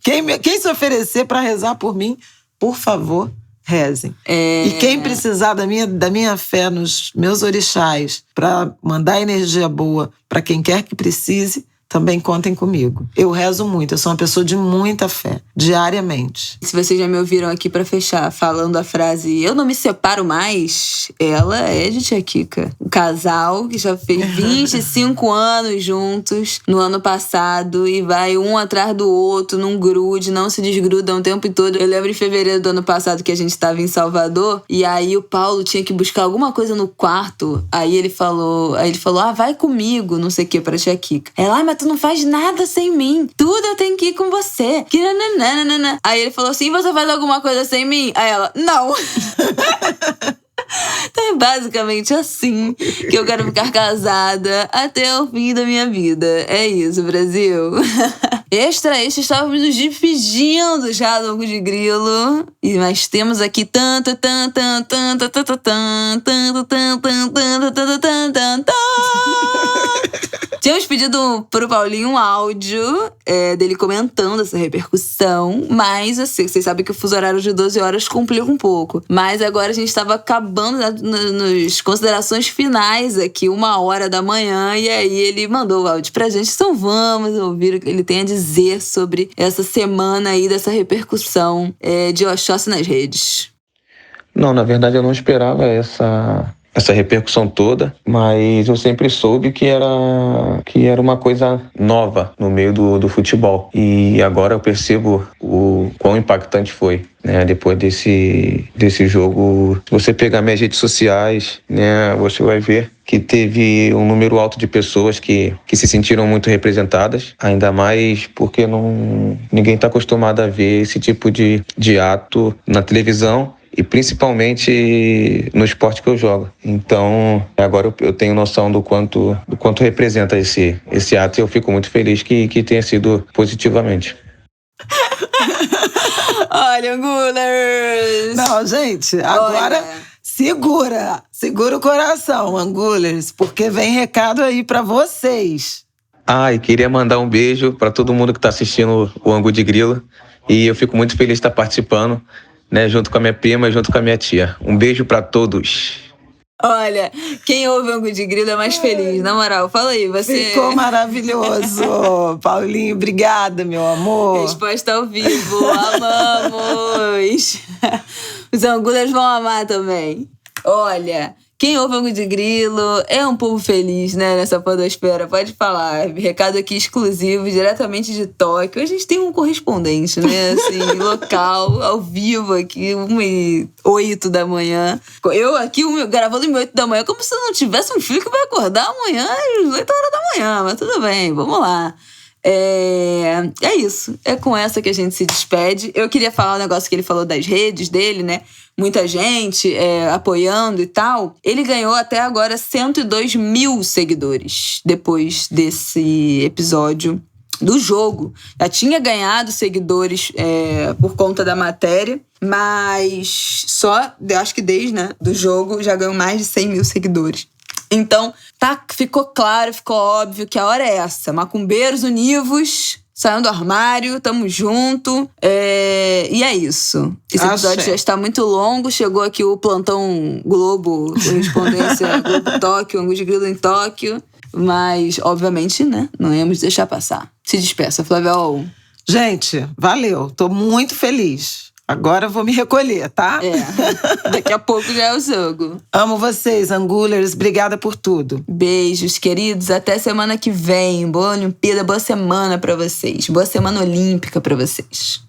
Quem se oferecer para rezar por mim, por favor, rezem. E quem precisar da minha fé nos meus orixás para mandar energia boa para quem quer que precise, também contem comigo. Eu rezo muito, eu sou uma pessoa de muita fé, diariamente. Se vocês já me ouviram aqui pra fechar falando a frase "eu não me separo mais", ela é de Tia Kika. O casal que já fez 25 anos juntos no ano passado e vai um atrás do outro num grude, não se desgrudam o tempo todo. Eu lembro em fevereiro do ano passado que a gente tava em Salvador e aí o Paulo tinha que buscar alguma coisa no quarto. Aí ele falou, vai comigo, não sei o que, pra Tia Kika. Ela, mas tu não faz nada sem mim. Tudo eu tenho que ir com você. Aí ele falou assim, você faz alguma coisa sem mim? Aí ela, não. Então é basicamente assim que eu quero ficar casada até o fim da minha vida. É isso, Brasil. Estávamos nos despedindo já do Angu de Grilo. Mas temos aqui Tínhamos pedido pro Paulinho um áudio dele comentando essa repercussão, mas assim, vocês sabem que o fuso horário de 12 horas complica um pouco. Mas agora a gente estava acabando nas considerações finais aqui, 1h da manhã, e aí ele mandou o áudio pra gente. Então vamos ouvir o que ele tem a dizer sobre essa semana aí dessa repercussão de Oxóssi nas redes. Não, na verdade eu não esperava essa repercussão toda, mas eu sempre soube que era uma coisa nova no meio do futebol. E agora eu percebo o quão impactante foi, né? Depois desse jogo, se você pegar minhas redes sociais, né, você vai ver que teve um número alto de pessoas que se sentiram muito representadas, ainda mais porque ninguém está acostumado a ver esse tipo de ato na televisão, e principalmente no esporte que eu jogo. Então, agora eu tenho noção do quanto representa esse ato, e eu fico muito feliz que tenha sido positivamente. Olha, Angulers! Não, gente, agora segura o coração, Angulers, porque vem recado aí pra vocês. E queria mandar um beijo pra todo mundo que tá assistindo o Angu de Grilo, e eu fico muito feliz de estar participando, né, junto com a minha prima, junto com a minha tia. Um beijo pra todos. Olha, quem ouve o Angu de Grilo é mais feliz, na moral. Fala aí, você... Ficou maravilhoso. Paulinho, obrigada, meu amor. Resposta ao vivo, amamos. Os Angulers vão amar também. Olha, Quem ouve Angu de Grilo é um povo feliz, né, nessa podosfera. Pode falar. Recado aqui exclusivo, diretamente de Tóquio. A gente tem um correspondente, né, assim, local, ao vivo aqui, 1h08 da manhã. Eu aqui gravando 1h08 da manhã, como se eu não tivesse um filho que vai acordar amanhã às 8 horas da manhã. Mas tudo bem, vamos lá. É isso. É com essa que a gente se despede. Eu queria falar um negócio que ele falou das redes dele, né? Muita gente apoiando e tal. Ele ganhou até agora 102 mil seguidores depois desse episódio do jogo. Já tinha ganhado seguidores por conta da matéria, mas só, acho que desde, né, do jogo, já ganhou mais de 100 mil seguidores. Então, ficou claro, ficou óbvio que a hora é essa. Macumbeiros univos, saindo do armário, tamo junto. E é isso. Esse episódio já está muito longo. Chegou aqui o plantão Globo, correspondência Globo Tóquio, Angu de Grilo em Tóquio. Mas, obviamente, né, não íamos deixar passar. Se despeça, Flaviol. Gente, valeu. Tô muito feliz. Agora eu vou me recolher, tá? Daqui a pouco já é o jogo. Amo vocês, Angulers. Obrigada por tudo. Beijos, queridos. Até semana que vem. Boa Olimpíada, boa semana pra vocês. Boa semana olímpica pra vocês.